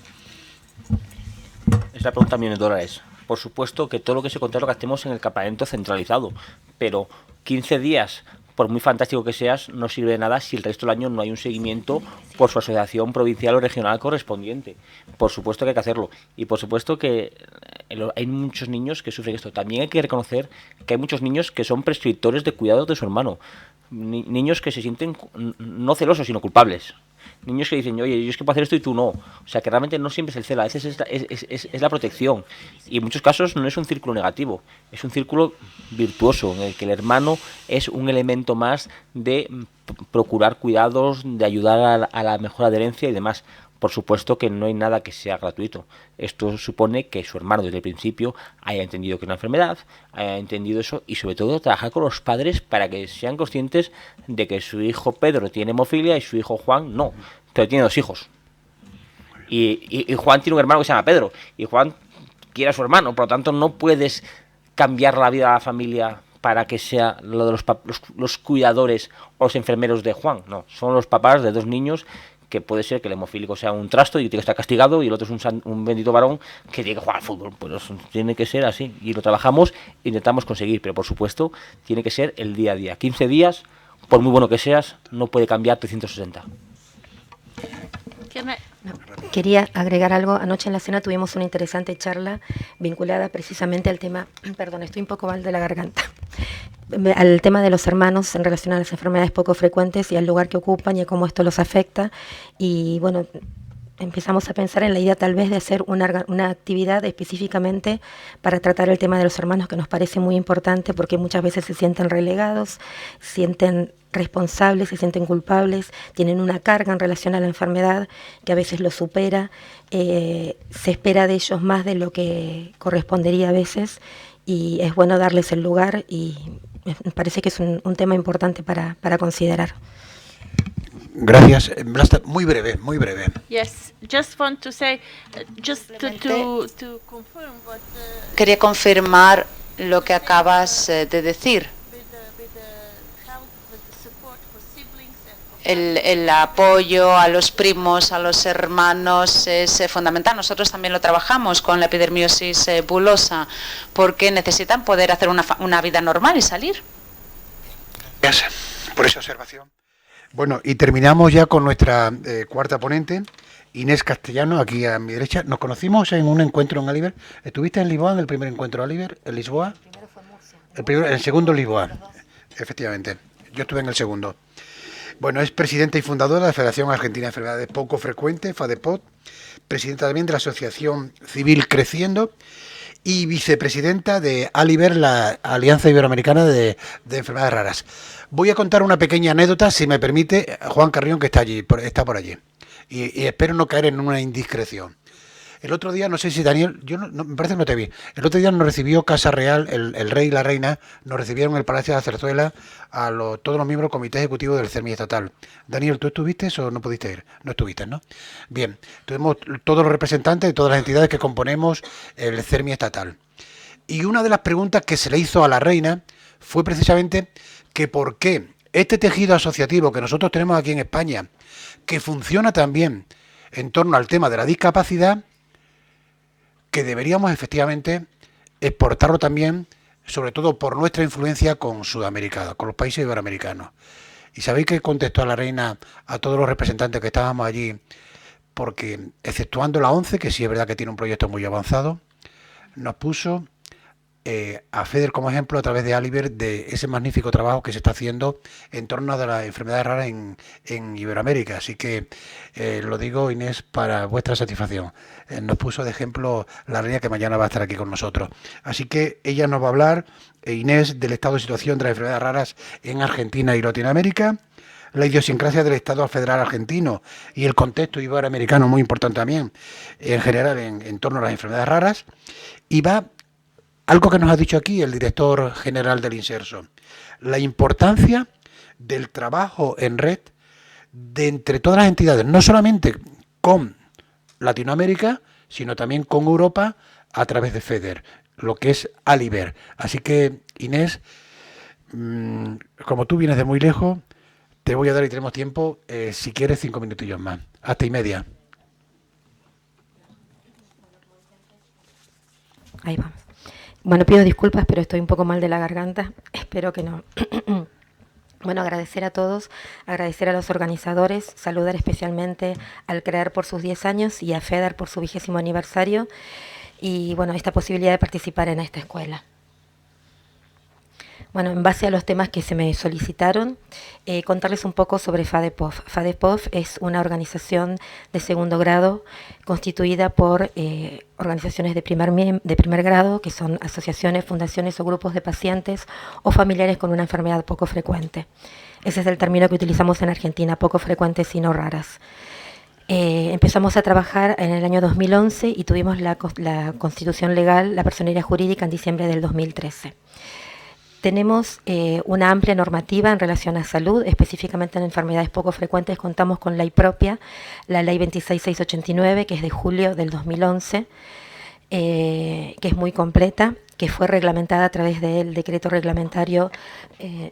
Es la pregunta $1.000.000 de dólares. Por supuesto que todo lo que se controla lo que hacemos en el campamento centralizado, pero 15 días, por muy fantástico que seas, no sirve de nada si el resto del año no hay un seguimiento por su asociación provincial o regional correspondiente. Por supuesto que hay que hacerlo. Y por supuesto que hay muchos niños que sufren esto. También hay que reconocer que hay muchos niños que son prescriptores de cuidados de su hermano. Niños que se sienten no celosos, sino culpables. Niños que dicen, oye, yo es que puedo hacer esto y tú no. O sea, que realmente no siempre es el celo, a veces es la protección. Y en muchos casos no es un círculo negativo, es un círculo virtuoso, en el que el hermano es un elemento más de procurar cuidados, de ayudar a la mejor adherencia y demás. Por supuesto que no hay nada que sea gratuito. Esto supone que su hermano desde el principio haya entendido que es una enfermedad, haya entendido eso y sobre todo trabajar con los padres para que sean conscientes de que su hijo Pedro tiene hemofilia y su hijo Juan no, pero tiene 2 hijos. Y Juan tiene un hermano que se llama Pedro y Juan quiere a su hermano, por lo tanto no puedes cambiar la vida de la familia para que sea lo de los cuidadores o los enfermeros de Juan. No, son los papás de 2 niños, que puede ser que el hemofílico sea un trasto y tiene que estar castigado y el otro es un bendito varón que tiene que jugar al fútbol. Pues tiene que ser así y lo trabajamos e intentamos conseguir, pero por supuesto tiene que ser el día a día. 15 días, por muy bueno que seas, no puede cambiar 360. Quería agregar algo. Anoche en la cena tuvimos una interesante charla vinculada precisamente al tema, perdón, estoy un poco mal de la garganta, al tema de los hermanos en relación a las enfermedades poco frecuentes y al lugar que ocupan y a cómo esto los afecta. Y bueno, empezamos a pensar en la idea tal vez de hacer una actividad específicamente para tratar el tema de los hermanos, que nos parece muy importante porque muchas veces se sienten relegados, sienten responsables, se sienten culpables, tienen una carga en relación a la enfermedad que a veces los supera, se espera de ellos más de lo que correspondería a veces y es bueno darles el lugar y me parece que es un tema importante para considerar. Gracias. Blasta, muy breve, muy breve. Yes, just want to say, just to confirm what... Quería confirmar lo que acabas de decir. El apoyo a los primos, a los hermanos es fundamental. Nosotros también lo trabajamos con la epidermiosis bulosa porque necesitan poder hacer una vida normal y salir. Gracias por esa observación. Bueno, y terminamos ya con nuestra cuarta ponente, Inés Castellano, aquí a mi derecha. Nos conocimos en un encuentro en Aliber. ¿Estuviste en Lisboa en el primer encuentro Aliber, en Lisboa? El primero fue en Murcia. El segundo en Lisboa, efectivamente. Yo estuve en el segundo. Bueno, es presidenta y fundadora de la Federación Argentina de Enfermedades Poco Frecuentes, FADEPOT, presidenta también de la Asociación Civil Creciendo y vicepresidenta de Aliber, la Alianza Iberoamericana de Enfermedades Raras. Voy a contar una pequeña anécdota, si me permite, Juan Carrión, que está por allí, y espero no caer en una indiscreción. El otro día, no sé si Daniel, me parece que no te vi, el otro día nos recibió Casa Real, el rey y la reina, nos recibieron en el Palacio de la Zarzuela a todos los miembros del Comité Ejecutivo del CERMI Estatal. Daniel, ¿tú estuviste o no pudiste ir? No estuviste, ¿no? Bien, tuvimos todos los representantes de todas las entidades que componemos el CERMI Estatal. Y una de las preguntas que se le hizo a la reina fue precisamente que por qué este tejido asociativo que nosotros tenemos aquí en España, que funciona también en torno al tema de la discapacidad, que deberíamos efectivamente exportarlo también, sobre todo por nuestra influencia con Sudamérica, con los países iberoamericanos. ¿Y sabéis qué contestó a la reina, a todos los representantes que estábamos allí? Porque, exceptuando la ONCE, que sí es verdad que tiene un proyecto muy avanzado, nos puso a FEDER como ejemplo a través de Aliber de ese magnífico trabajo que se está haciendo en torno a las enfermedades raras en Iberoamérica. Así que lo digo, Inés, para vuestra satisfacción. Nos puso de ejemplo la reina que mañana va a estar aquí con nosotros. Así que ella nos va a hablar, Inés, del estado de situación de las enfermedades raras en Argentina y Latinoamérica, la idiosincrasia del Estado federal argentino y el contexto iberoamericano, muy importante también, en general en torno a las enfermedades raras, y va algo que nos ha dicho aquí el director general del INSERSO, la importancia del trabajo en red de entre todas las entidades, no solamente con Latinoamérica, sino también con Europa a través de FEDER, lo que es Aliber. Así que, Inés, como tú vienes de muy lejos, te voy a dar, y tenemos tiempo, si quieres, 5 minutillos más, hasta y media. Ahí vamos. Bueno, pido disculpas, pero estoy un poco mal de la garganta. Espero que no. Bueno, agradecer a todos, agradecer a los organizadores, saludar especialmente al CREAR por sus 10 años y a FEDER por su 20º aniversario y, bueno, esta posibilidad de participar en esta escuela. Bueno, en base a los temas que se me solicitaron, contarles un poco sobre FADEPOF. FADEPOF es una organización de segundo grado constituida por organizaciones de primer grado, que son asociaciones, fundaciones o grupos de pacientes o familiares con una enfermedad poco frecuente. Ese es el término que utilizamos en Argentina, poco frecuentes y no raras. Empezamos a trabajar en el año 2011 y tuvimos la constitución legal, la personería jurídica en diciembre del 2013. Tenemos una amplia normativa en relación a salud, específicamente en enfermedades poco frecuentes. Contamos con ley propia, la ley 26689, que es de julio del 2011, que es muy completa, que fue reglamentada a través del decreto reglamentario,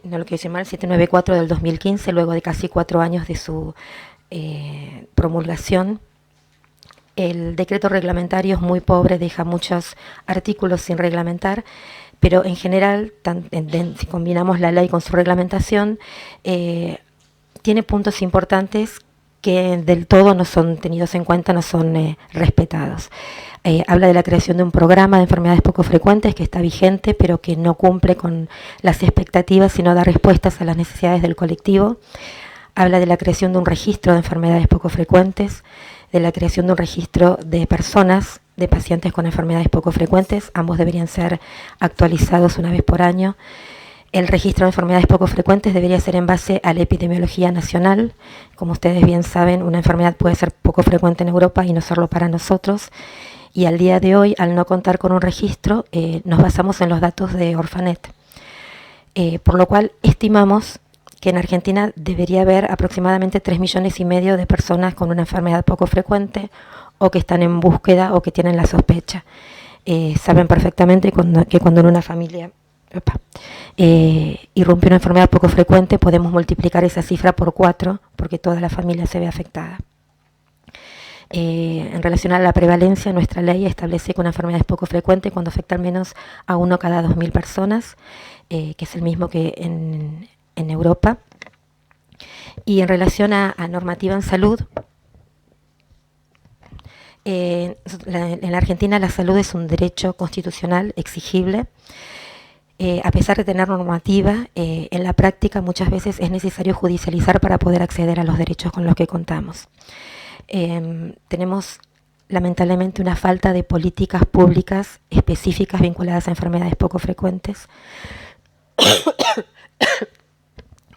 no lo quiero decir mal, 794 del 2015, luego de casi 4 años de su promulgación. El decreto reglamentario es muy pobre, deja muchos artículos sin reglamentar, pero en general, si combinamos la ley con su reglamentación, tiene puntos importantes que del todo no son tenidos en cuenta, no son respetados. Habla de la creación de un programa de enfermedades poco frecuentes que está vigente, pero que no cumple con las expectativas, sino da respuestas a las necesidades del colectivo. Habla de la creación de un registro de enfermedades poco frecuentes, de la creación de un registro de personas, de pacientes con enfermedades poco frecuentes. Ambos deberían ser actualizados una vez por año. El registro de enfermedades poco frecuentes debería ser en base a la epidemiología nacional. Como ustedes bien saben, una enfermedad puede ser poco frecuente en Europa y no serlo para nosotros. Y al día de hoy, al no contar con un registro, nos basamos en los datos de Orphanet. Por lo cual, estimamos que en Argentina debería haber aproximadamente 3,5 millones de personas con una enfermedad poco frecuente o que están en búsqueda o que tienen la sospecha. Saben perfectamente que cuando en una familia irrumpe una enfermedad poco frecuente, podemos multiplicar esa cifra por 4 porque toda la familia se ve afectada. En relación a la prevalencia, nuestra ley establece que una enfermedad es poco frecuente cuando afecta al menos a 1 cada 2.000 personas, que es el mismo que en Europa. Y en relación a normativa en salud, en la Argentina la salud es un derecho constitucional exigible. A pesar de tener normativa, en la práctica muchas veces es necesario judicializar para poder acceder a los derechos con los que contamos. Tenemos lamentablemente una falta de políticas públicas específicas vinculadas a enfermedades poco frecuentes.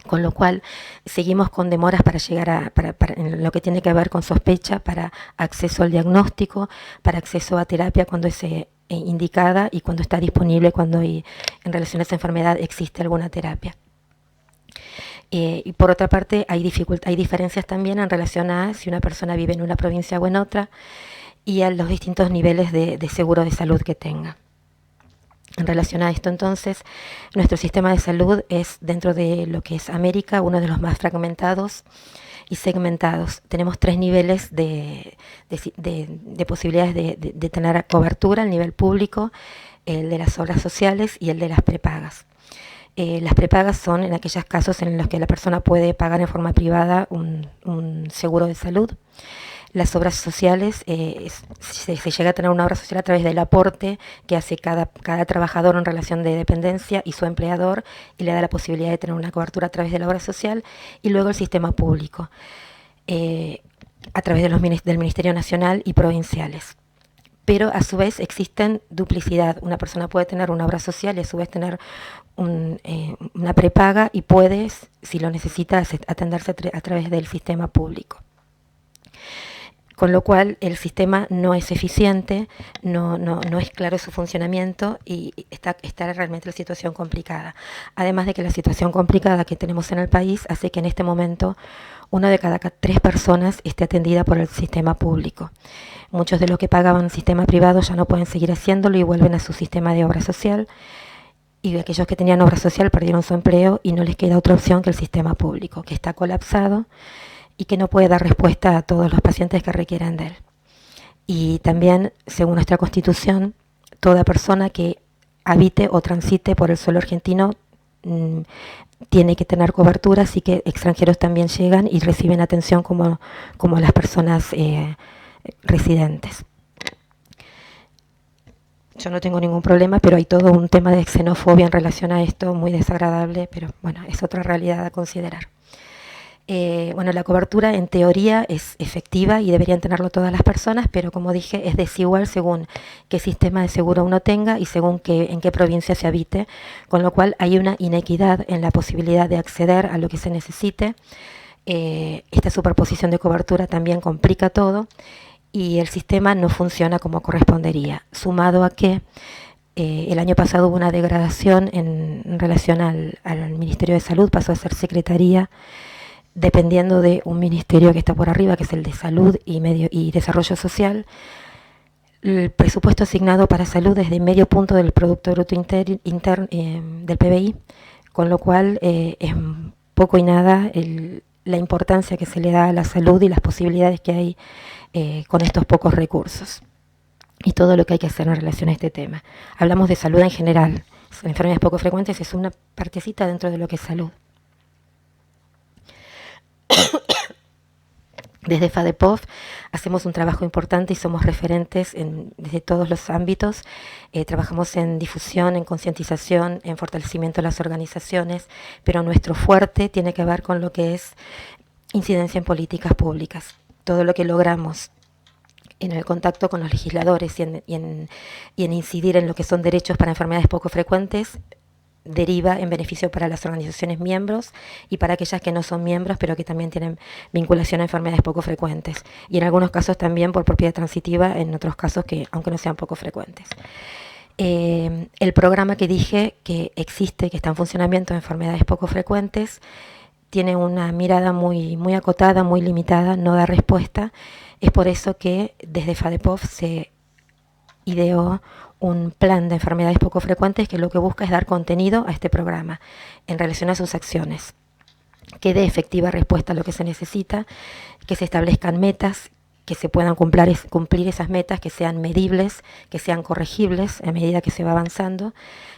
Con lo cual seguimos con demoras para llegar en lo que tiene que ver con sospecha, para acceso al diagnóstico, para acceso a terapia cuando es indicada y cuando está disponible, cuando en relación a esa enfermedad existe alguna terapia. Y por otra parte hay diferencias también en relación a si una persona vive en una provincia o en otra y a los distintos niveles de seguro de salud que tenga. En relación a esto, entonces, nuestro sistema de salud es, dentro de lo que es América, uno de los más fragmentados y segmentados. Tenemos 3 niveles de posibilidades de tener cobertura: el nivel público, el de las obras sociales y el de las prepagas. Las prepagas son en aquellos casos en los que la persona puede pagar en forma privada un seguro de salud. Las obras sociales, se llega a tener una obra social a través del aporte que hace cada trabajador en relación de dependencia y su empleador, y le da la posibilidad de tener una cobertura a través de la obra social, y luego el sistema público, a través de del Ministerio Nacional y provinciales. Pero a su vez existen duplicidad. Una persona puede tener una obra social y a su vez tener una prepaga, y puede, si lo necesita, atenderse a través del sistema público. Con lo cual el sistema no es eficiente, no es claro su funcionamiento, y está realmente la situación complicada. Además de que la situación complicada que tenemos en el país hace que en este momento 1 de cada 3 personas esté atendida por el sistema público. Muchos de los que pagaban sistema privado ya no pueden seguir haciéndolo y vuelven a su sistema de obra social, y aquellos que tenían obra social perdieron su empleo y no les queda otra opción que el sistema público, que está colapsado y que no puede dar respuesta a todos los pacientes que requieran de él. Y también, según nuestra Constitución, toda persona que habite o transite por el suelo argentino tiene que tener cobertura, así que extranjeros también llegan y reciben atención como las personas residentes. Yo no tengo ningún problema, pero hay todo un tema de xenofobia en relación a esto, muy desagradable, pero bueno, es otra realidad a considerar. La cobertura en teoría es efectiva y deberían tenerlo todas las personas, pero como dije, es desigual según qué sistema de seguro uno tenga y según en qué provincia se habite, con lo cual hay una inequidad en la posibilidad de acceder a lo que se necesite. Esta superposición de cobertura también complica todo, y el sistema no funciona como correspondería, sumado a que el año pasado hubo una degradación en relación al Ministerio de Salud, pasó a ser Secretaría, dependiendo de un ministerio que está por arriba, que es el de Salud y Desarrollo Social. El presupuesto asignado para salud es de medio punto del Producto Bruto Interno del PBI, con lo cual es poco y nada la importancia que se le da a la salud y las posibilidades que hay con estos pocos recursos, y todo lo que hay que hacer en relación a este tema. Hablamos de salud en general. Enfermedades poco frecuentes es una partecita dentro de lo que es salud. Desde FADEPOF hacemos un trabajo importante y somos referentes desde todos los ámbitos. Trabajamos en difusión, en concientización, en fortalecimiento de las organizaciones, pero nuestro fuerte tiene que ver con lo que es incidencia en políticas públicas. Todo lo que logramos en el contacto con los legisladores y en incidir en lo que son derechos para enfermedades poco frecuentes deriva en beneficio para las organizaciones miembros y para aquellas que no son miembros, pero que también tienen vinculación a enfermedades poco frecuentes. Y en algunos casos también por propiedad transitiva, en otros casos que aunque no sean poco frecuentes. El programa que dije que existe, que está en funcionamiento de enfermedades poco frecuentes, tiene una mirada muy, muy acotada, muy limitada, no da respuesta. Es por eso que desde FADEPOF se ideó un plan de enfermedades poco frecuentes que lo que busca es dar contenido a este programa en relación a sus acciones, que dé efectiva respuesta a lo que se necesita, que se establezcan metas, que se puedan cumplir esas metas, que sean medibles, que sean corregibles a medida que se va avanzando.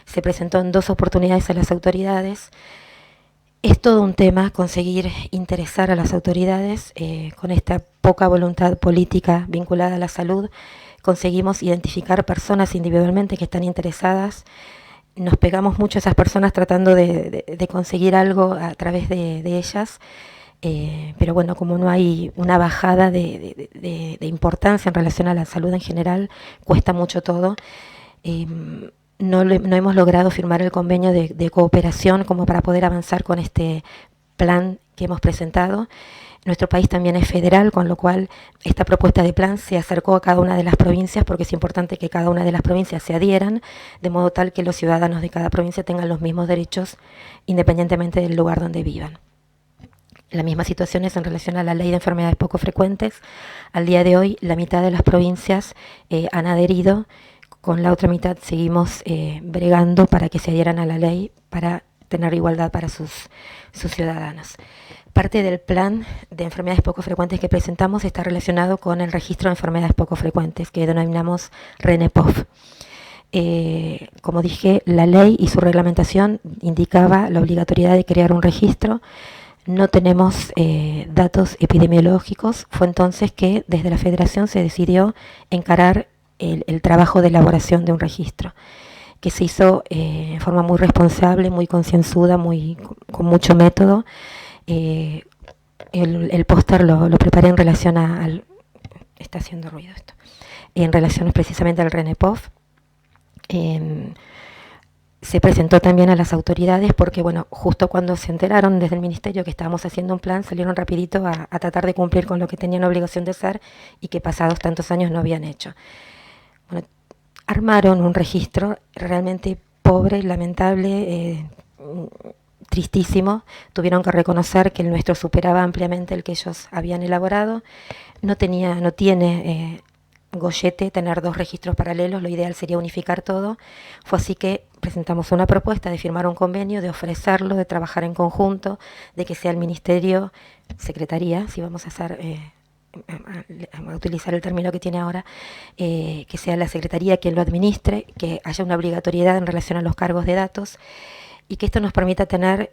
Se presentó en 2 oportunidades a las autoridades. Es todo un tema conseguir interesar a las autoridades con esta poca voluntad política vinculada a la salud. Conseguimos identificar personas individualmente que están interesadas. Nos pegamos mucho a esas personas tratando de conseguir algo a través de ellas, pero bueno, como no hay una bajada de importancia en relación a la salud en general, cuesta mucho todo. No hemos logrado firmar el convenio de cooperación como para poder avanzar con este plan que hemos presentado. Nuestro país también es federal, con lo cual esta propuesta de plan se acercó a cada una de las provincias, porque es importante que cada una de las provincias se adhieran, de modo tal que los ciudadanos de cada provincia tengan los mismos derechos independientemente del lugar donde vivan. La misma situación es en relación a la ley de enfermedades poco frecuentes. Al día de hoy, la mitad de las provincias han adherido, con la otra mitad seguimos bregando para que se adhieran a la ley para tener igualdad para sus ciudadanos. Parte del plan de enfermedades poco frecuentes que presentamos está relacionado con el registro de enfermedades poco frecuentes, que denominamos RENEPOF. Como dije, la ley y su reglamentación indicaba la obligatoriedad de crear un registro. no tenemos datos epidemiológicos. Fue entonces que desde la Federación se decidió encarar el trabajo de elaboración de un registro, que se hizo en forma muy responsable, muy concienzuda, con mucho método. El póster lo preparé en relación al... Está haciendo ruido esto. En relación precisamente al RENEPOF. Se presentó también a las autoridades porque, bueno, justo cuando se enteraron desde el Ministerio que estábamos haciendo un plan, salieron rapidito a tratar de cumplir con lo que tenían obligación de hacer y que pasados tantos años no habían hecho. Bueno, armaron un registro realmente pobre, lamentable, tristísimo. Tuvieron que reconocer que el nuestro superaba ampliamente el que ellos habían elaborado. No tiene gollete tener 2 registros paralelos, lo ideal sería unificar todo. Fue así que presentamos una propuesta de firmar un convenio, de ofrecerlo, de trabajar en conjunto, de que sea el Ministerio, Secretaría, si vamos a hacer... a utilizar el término que tiene ahora, que sea la Secretaría quien lo administre, que haya una obligatoriedad en relación a los cargos de datos y que esto nos permita tener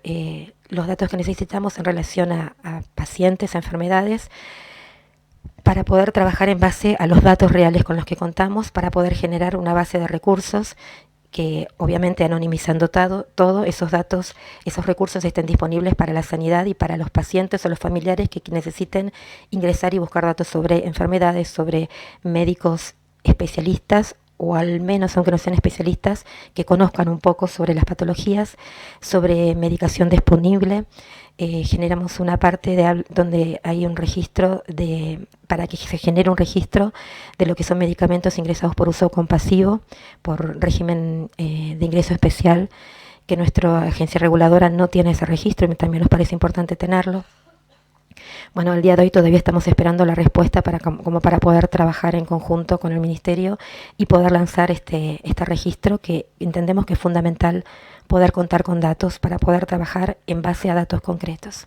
los datos que necesitamos en relación a pacientes, a enfermedades, para poder trabajar en base a los datos reales con los que contamos, para poder generar una base de recursos que obviamente anonimizando todo, esos datos, esos recursos estén disponibles para la sanidad y para los pacientes o los familiares que necesiten ingresar y buscar datos sobre enfermedades, sobre médicos especialistas o al menos, aunque no sean especialistas, que conozcan un poco sobre las patologías, sobre medicación disponible. Generamos una parte donde hay un registro para que se genere un registro de lo que son medicamentos ingresados por uso compasivo, por régimen de ingreso especial, que nuestra agencia reguladora no tiene ese registro y también nos parece importante tenerlo. Bueno, al día de hoy todavía estamos esperando la respuesta como para poder trabajar en conjunto con el Ministerio y poder lanzar este registro, que entendemos que es fundamental poder contar con datos para poder trabajar en base a datos concretos.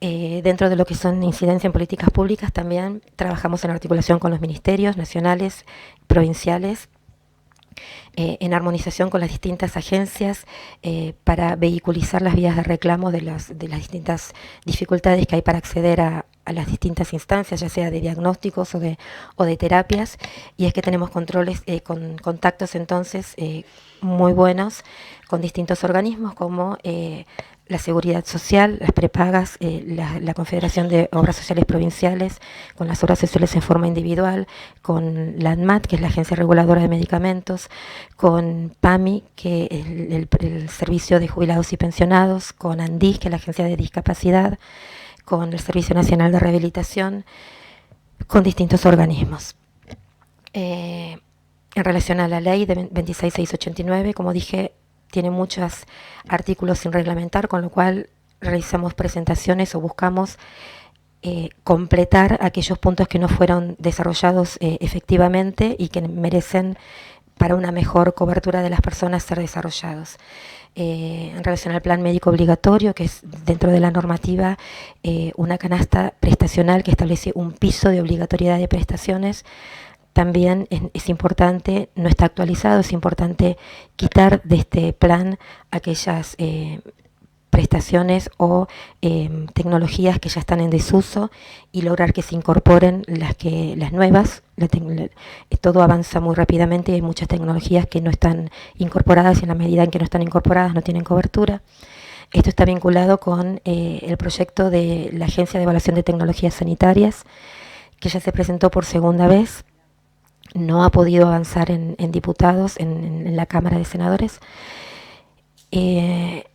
Dentro de lo que son incidencia en políticas públicas, también trabajamos en articulación con los ministerios nacionales, provinciales, en armonización con las distintas agencias para vehiculizar las vías de reclamo de las distintas dificultades que hay para acceder a las distintas instancias, ya sea de diagnósticos o de terapias, y es que tenemos controles, contactos entonces muy buenos con distintos organismos como la Seguridad Social, las prepagas, la Confederación de Obras Sociales Provinciales, con las obras sociales en forma individual, con la ANMAT, que es la Agencia Reguladora de Medicamentos, con PAMI, que es el Servicio de Jubilados y Pensionados, con ANDIS, que es la Agencia de Discapacidad, con el Servicio Nacional de Rehabilitación, con distintos organismos. En relación a la ley de 26689, como dije, tiene muchos artículos sin reglamentar, con lo cual realizamos presentaciones o buscamos completar aquellos puntos que no fueron desarrollados efectivamente y que merecen, para una mejor cobertura de las personas, ser desarrollados. En relación al plan médico obligatorio, que es dentro de la normativa una canasta prestacional que establece un piso de obligatoriedad de prestaciones. También es importante, no está actualizado, es importante quitar de este plan aquellas prestaciones o tecnologías que ya están en desuso y lograr que se incorporen las nuevas. Todo avanza muy rápidamente y hay muchas tecnologías que no están incorporadas y en la medida en que no están incorporadas no tienen cobertura. Esto está vinculado con el proyecto de la Agencia de Evaluación de Tecnologías Sanitarias, que ya se presentó por segunda vez. No ha podido avanzar en diputados, en la Cámara de Senadores.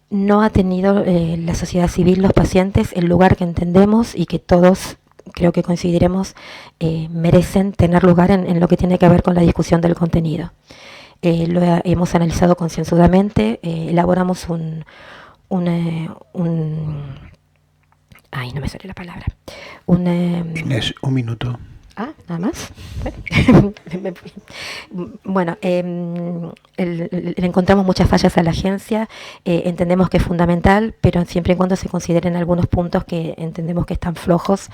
No ha tenido la sociedad civil, los pacientes, el lugar que entendemos y que todos, creo que coincidiremos, merecen tener lugar en lo que tiene que ver con la discusión del contenido. Lo hemos analizado concienzudamente, elaboramos ay, no me sale la palabra. Inés, un minuto. Nada más. Bueno, le encontramos muchas fallas a la agencia, entendemos que es fundamental, pero siempre y cuando se consideren algunos puntos que entendemos que están flojos,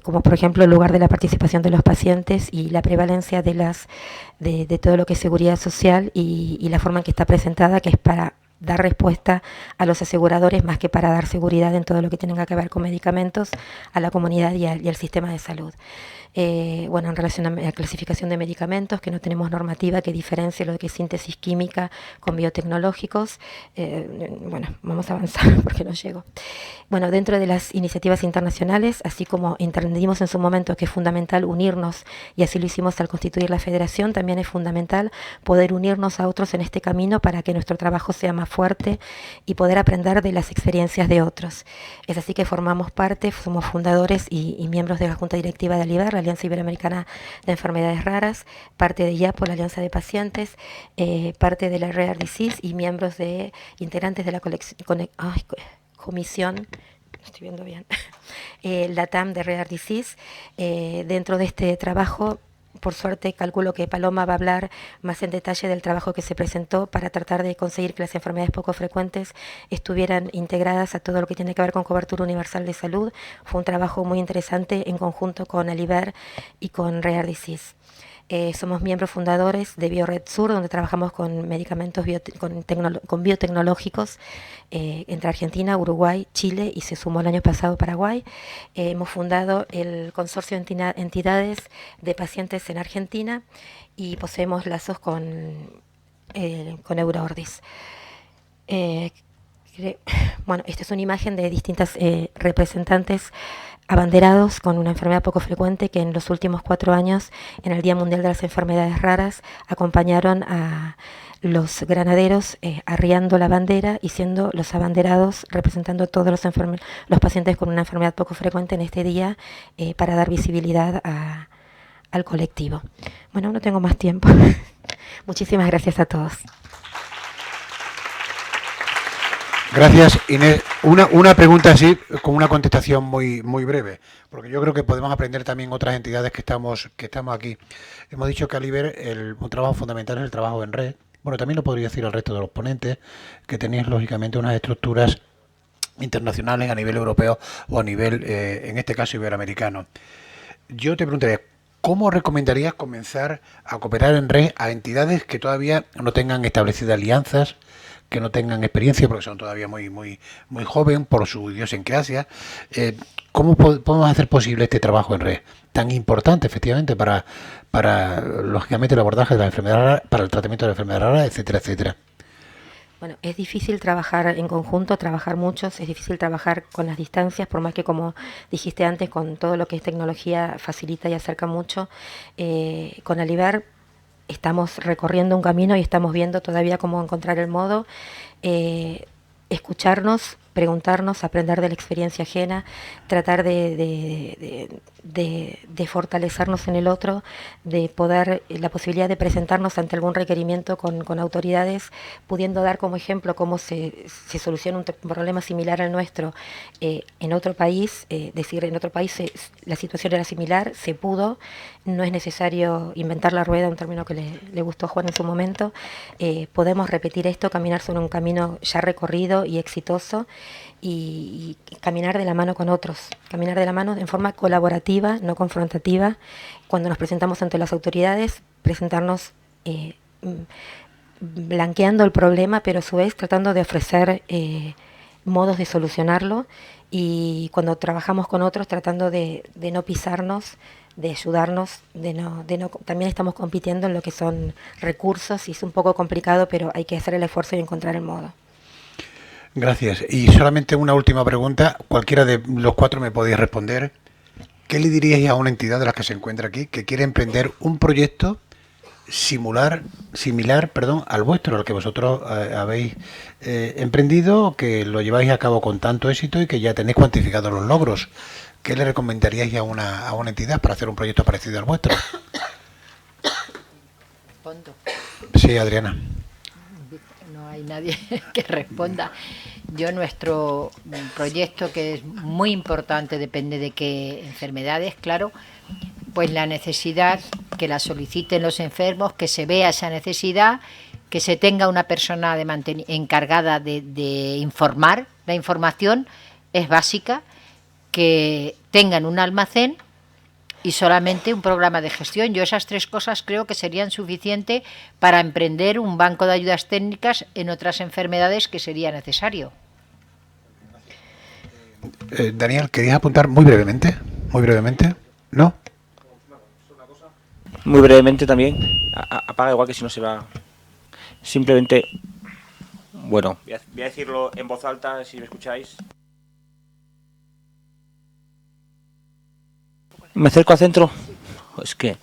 como por ejemplo el lugar de la participación de los pacientes y la prevalencia de todo lo que es seguridad social y la forma en que está presentada, que es para dar respuesta a los aseguradores más que para dar seguridad en todo lo que tenga que ver con medicamentos a la comunidad y al sistema de salud. Bueno, en relación a la clasificación de medicamentos, que no tenemos normativa que diferencie lo que es síntesis química con biotecnológicos. Bueno, vamos a avanzar porque no llego. Bueno, dentro de las iniciativas internacionales, así como entendimos en su momento que es fundamental unirnos, y así lo hicimos al constituir la federación, también es fundamental poder unirnos a otros en este camino para que nuestro trabajo sea más fuerte y poder aprender de las experiencias de otros. Es así que formamos parte, somos fundadores y miembros de la Junta Directiva de Aliber, la Alianza Iberoamericana de Enfermedades Raras, parte de IAPO, la Alianza de Pacientes, parte de la Rare Disease y miembros integrantes de la comisión, estoy viendo bien, la TAM de Rare Disease. Dentro de este trabajo, por suerte, calculo que Paloma va a hablar más en detalle del trabajo que se presentó para tratar de conseguir que las enfermedades poco frecuentes estuvieran integradas a todo lo que tiene que ver con cobertura universal de salud. Fue un trabajo muy interesante en conjunto con Aliber y con Rare Disease. Somos miembros fundadores de BioRed Sur, donde trabajamos con medicamentos con biotecnológicos entre Argentina, Uruguay, Chile y se sumó el año pasado Paraguay. Hemos fundado el consorcio de entidades de pacientes en Argentina y poseemos lazos con Euroordis. Bueno, esta es una imagen de distintas representantes abanderados con una enfermedad poco frecuente que en los últimos 4 años, en el Día Mundial de las Enfermedades Raras, acompañaron a los granaderos arriando la bandera y siendo los abanderados representando a todos los pacientes con una enfermedad poco frecuente en este día para dar visibilidad al colectivo. Bueno, no tengo más tiempo. Muchísimas gracias a todos. Gracias, Inés. Una pregunta así, con una contestación muy breve, porque yo creo que podemos aprender también otras entidades que estamos aquí. Hemos dicho que Aliber, un trabajo fundamental es el trabajo en red. Bueno, también lo podría decir al resto de los ponentes, que tenéis lógicamente unas estructuras internacionales a nivel europeo o a nivel, en este caso, iberoamericano. Yo te preguntaría, ¿cómo recomendarías comenzar a cooperar en red a entidades que todavía no tengan establecidas alianzas, que no tengan experiencia porque son todavía muy joven por su idiosincrasia? ¿Cómo podemos hacer posible este trabajo en red tan importante efectivamente para lógicamente el abordaje de la enfermedad rara, para el tratamiento de la enfermedad rara, etcétera, etcétera? Bueno, es difícil trabajar en conjunto, trabajar muchos, es difícil trabajar con las distancias, por más que, como dijiste antes, con todo lo que es tecnología facilita y acerca mucho. Con Aliber estamos recorriendo un camino y estamos viendo todavía cómo encontrar el modo, escucharnos, preguntarnos, aprender de la experiencia ajena, tratar de fortalecernos en el otro, de poder, la posibilidad de presentarnos ante algún requerimiento con autoridades, pudiendo dar como ejemplo cómo se soluciona un problema similar al nuestro en otro país, decir, en otro país la situación era similar, se pudo, no es necesario inventar la rueda, un término que le gustó a Juan en su momento. Podemos repetir esto, caminar sobre un camino ya recorrido y exitoso, y caminar de la mano con otros, caminar de la mano en forma colaborativa, no confrontativa. Cuando nos presentamos ante las autoridades, presentarnos blanqueando el problema, pero a su vez tratando de ofrecer modos de solucionarlo, y cuando trabajamos con otros tratando de no pisarnos, de ayudarnos, también estamos compitiendo en lo que son recursos, y es un poco complicado, pero hay que hacer el esfuerzo y encontrar el modo. Gracias. Y solamente una última pregunta, cualquiera de los 4 me podéis responder. ¿Qué le diríais a una entidad de las que se encuentra aquí que quiere emprender un proyecto similar, al vuestro, al que vosotros habéis emprendido, que lo lleváis a cabo con tanto éxito y que ya tenéis cuantificados los logros? ¿Qué le recomendaríais a una entidad para hacer un proyecto parecido al vuestro? Respondo. Sí, Adriana. No hay nadie que responda. Nuestro proyecto, que es muy importante, depende de qué enfermedades, claro, pues la necesidad que la soliciten los enfermos, que se vea esa necesidad, que se tenga una persona encargada de informar. La información es básica, que tengan un almacén y solamente un programa de gestión. Yo esas 3 cosas creo que serían suficientes para emprender un banco de ayudas técnicas en otras enfermedades que sería necesario. Daniel, ¿querías apuntar muy brevemente? Muy brevemente, ¿no? Muy brevemente también, apaga igual que si no se va. Simplemente, bueno, voy a decirlo en voz alta si me escucháis. ¿Me acerco al centro? Es que...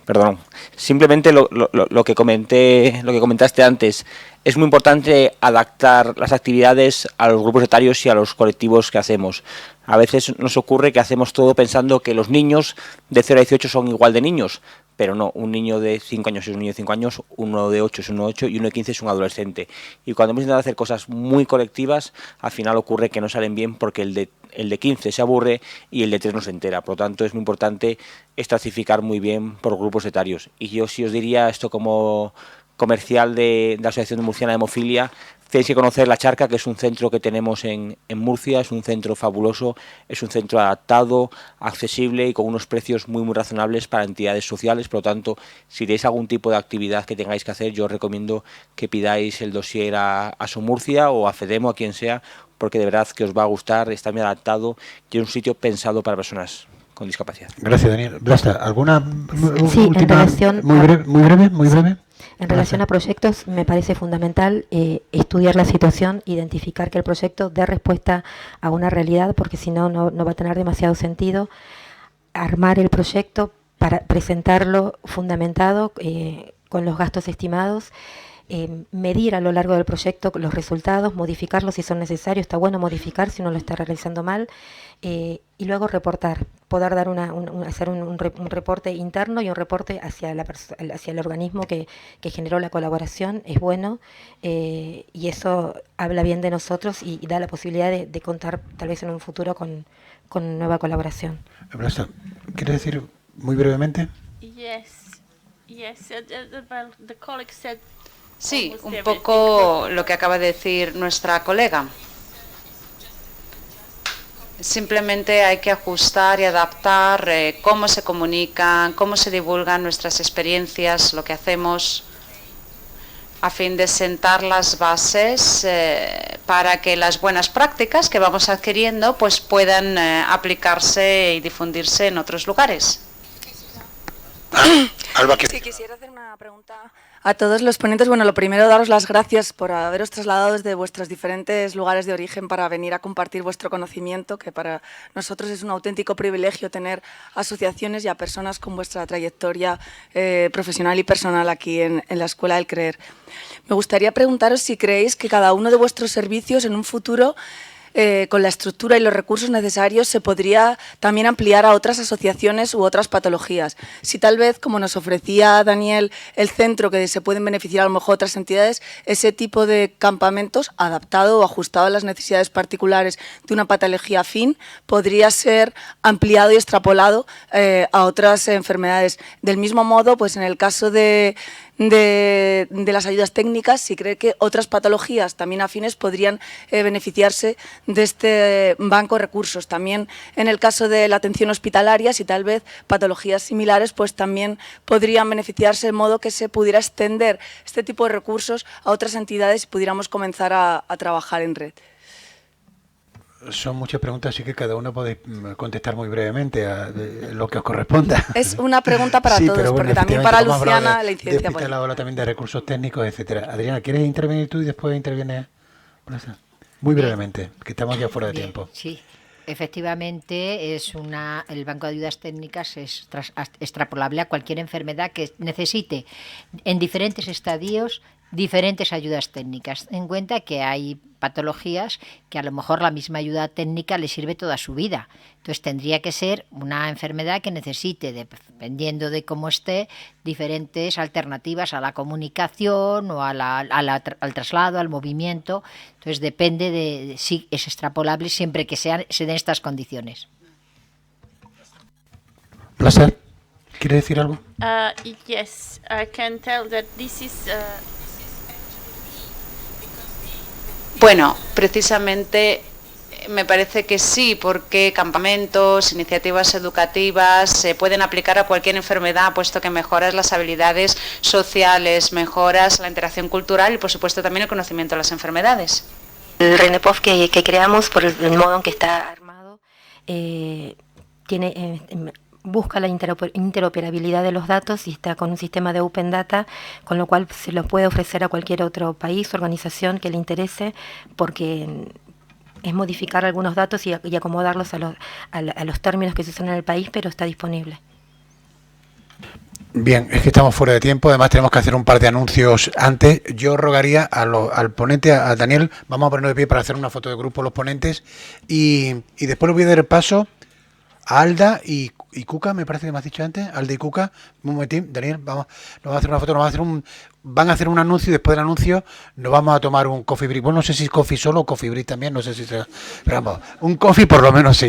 Perdón. Simplemente lo que comentaste antes. Es muy importante adaptar las actividades a los grupos etarios y a los colectivos que hacemos. A veces nos ocurre que hacemos todo pensando que los niños de 0 a 18 son igual de niños, pero no, un niño de 5 años es un niño de 5 años, uno de 8 es uno de 8 y uno de 15 es un adolescente. Y cuando hemos intentado hacer cosas muy colectivas, al final ocurre que no salen bien porque el de 15 se aburre y el de 3 no se entera. Por lo tanto, es muy importante estratificar muy bien por grupos etarios. Y yo sí os diría esto como comercial de la Asociación Murciana de Hemofilia: tenéis que conocer La Charca, que es un centro que tenemos en Murcia, es un centro fabuloso, es un centro adaptado, accesible y con unos precios muy razonables para entidades sociales. Por lo tanto, si tenéis algún tipo de actividad que tengáis que hacer, yo os recomiendo que pidáis el dossier a Murcia o a FEDEMO, a quien sea, porque de verdad que os va a gustar, está muy adaptado y es un sitio pensado para personas con discapacidad. Gracias, Daniel. Blasta, ¿alguna Sí, última? en relación Muy breve. En relación a proyectos, me parece fundamental estudiar la situación, identificar que el proyecto dé respuesta a una realidad, porque si no, no va a tener demasiado sentido. Armar el proyecto para presentarlo fundamentado con los gastos estimados, medir a lo largo del proyecto los resultados, modificarlos si son necesarios. Está bueno modificar si uno lo está realizando mal, y luego reportar, poder dar hacer un reporte interno y un reporte hacia el organismo que generó la colaboración. Es bueno, y eso habla bien de nosotros y da la posibilidad de contar tal vez en un futuro con nueva colaboración. Blasta, ¿quieres decir muy brevemente? Yes, well, the colleague said. Sí, un poco lo que acaba de decir nuestra colega. Simplemente hay que ajustar y adaptar cómo se comunican, cómo se divulgan nuestras experiencias, lo que hacemos, a fin de sentar las bases para que las buenas prácticas que vamos adquiriendo pues puedan aplicarse y difundirse en otros lugares. Alba, Sí, quisiera hacer una pregunta a todos los ponentes. Bueno, lo primero, daros las gracias por haberos trasladado desde vuestros diferentes lugares de origen para venir a compartir vuestro conocimiento, que para nosotros es un auténtico privilegio tener asociaciones y a personas con vuestra trayectoria profesional y personal aquí en la Escuela del Creer. Me gustaría preguntaros si creéis que cada uno de vuestros servicios en un futuro, con la estructura y los recursos necesarios, se podría también ampliar a otras asociaciones u otras patologías. Si tal vez, como nos ofrecía Daniel, el centro, que se pueden beneficiar a lo mejor otras entidades, ese tipo de campamentos adaptado o ajustado a las necesidades particulares de una patología afín podría ser ampliado y extrapolado a otras enfermedades. Del mismo modo, pues en el caso de las ayudas técnicas, si cree que otras patologías también afines podrían beneficiarse de este banco de recursos. También en el caso de la atención hospitalaria, si tal vez patologías similares pues también podrían beneficiarse, de modo que se pudiera extender este tipo de recursos a otras entidades y pudiéramos comenzar a trabajar en red. Son muchas preguntas, así que cada uno puede contestar muy brevemente a lo que os corresponda. Es una pregunta para todos, pero bueno, porque también para Luciana la incidencia política. Habla también de recursos técnicos, etcétera. Adriana, ¿quieres intervenir tú y después interviene? Muy brevemente, que estamos ya fuera de tiempo. Sí, efectivamente el banco de ayudas técnicas es extrapolable a cualquier enfermedad que necesite en diferentes estadios diferentes ayudas técnicas. En cuenta que hay patologías que a lo mejor la misma ayuda técnica le sirve toda su vida. Entonces tendría que ser una enfermedad que necesite, dependiendo de cómo esté, diferentes alternativas a la comunicación o al traslado, al movimiento. Entonces depende de si es extrapolable siempre que se den estas condiciones. Placer. ¿Quiere decir algo? Yes, I can tell that this is. Bueno, precisamente Me parece que sí, porque campamentos, iniciativas educativas se pueden aplicar a cualquier enfermedad, puesto que mejoras las habilidades sociales, mejoras la interacción cultural y, por supuesto, también el conocimiento de las enfermedades. El RENEPOF que creamos, por el modo en que está armado, busca la interoperabilidad de los datos y está con un sistema de Open Data, con lo cual se lo puede ofrecer a cualquier otro país, organización que le interese, porque es modificar algunos datos y acomodarlos a los términos que se usan en el país, pero está disponible. Bien, es que estamos fuera de tiempo, además tenemos que hacer un par de anuncios antes. Yo rogaría al ponente, a Daniel, vamos a ponernos de pie para hacer una foto de grupo los ponentes y después le voy a dar el paso a Alda y Cuca, me parece que me has dicho antes, Alda y Cuca. Un momentín, Daniel, nos vamos a hacer una foto, van a hacer un anuncio y después del anuncio nos vamos a tomar un coffee break. Bueno, no sé si es coffee solo o coffee break también, no sé si será, pero vamos, un coffee por lo menos sí.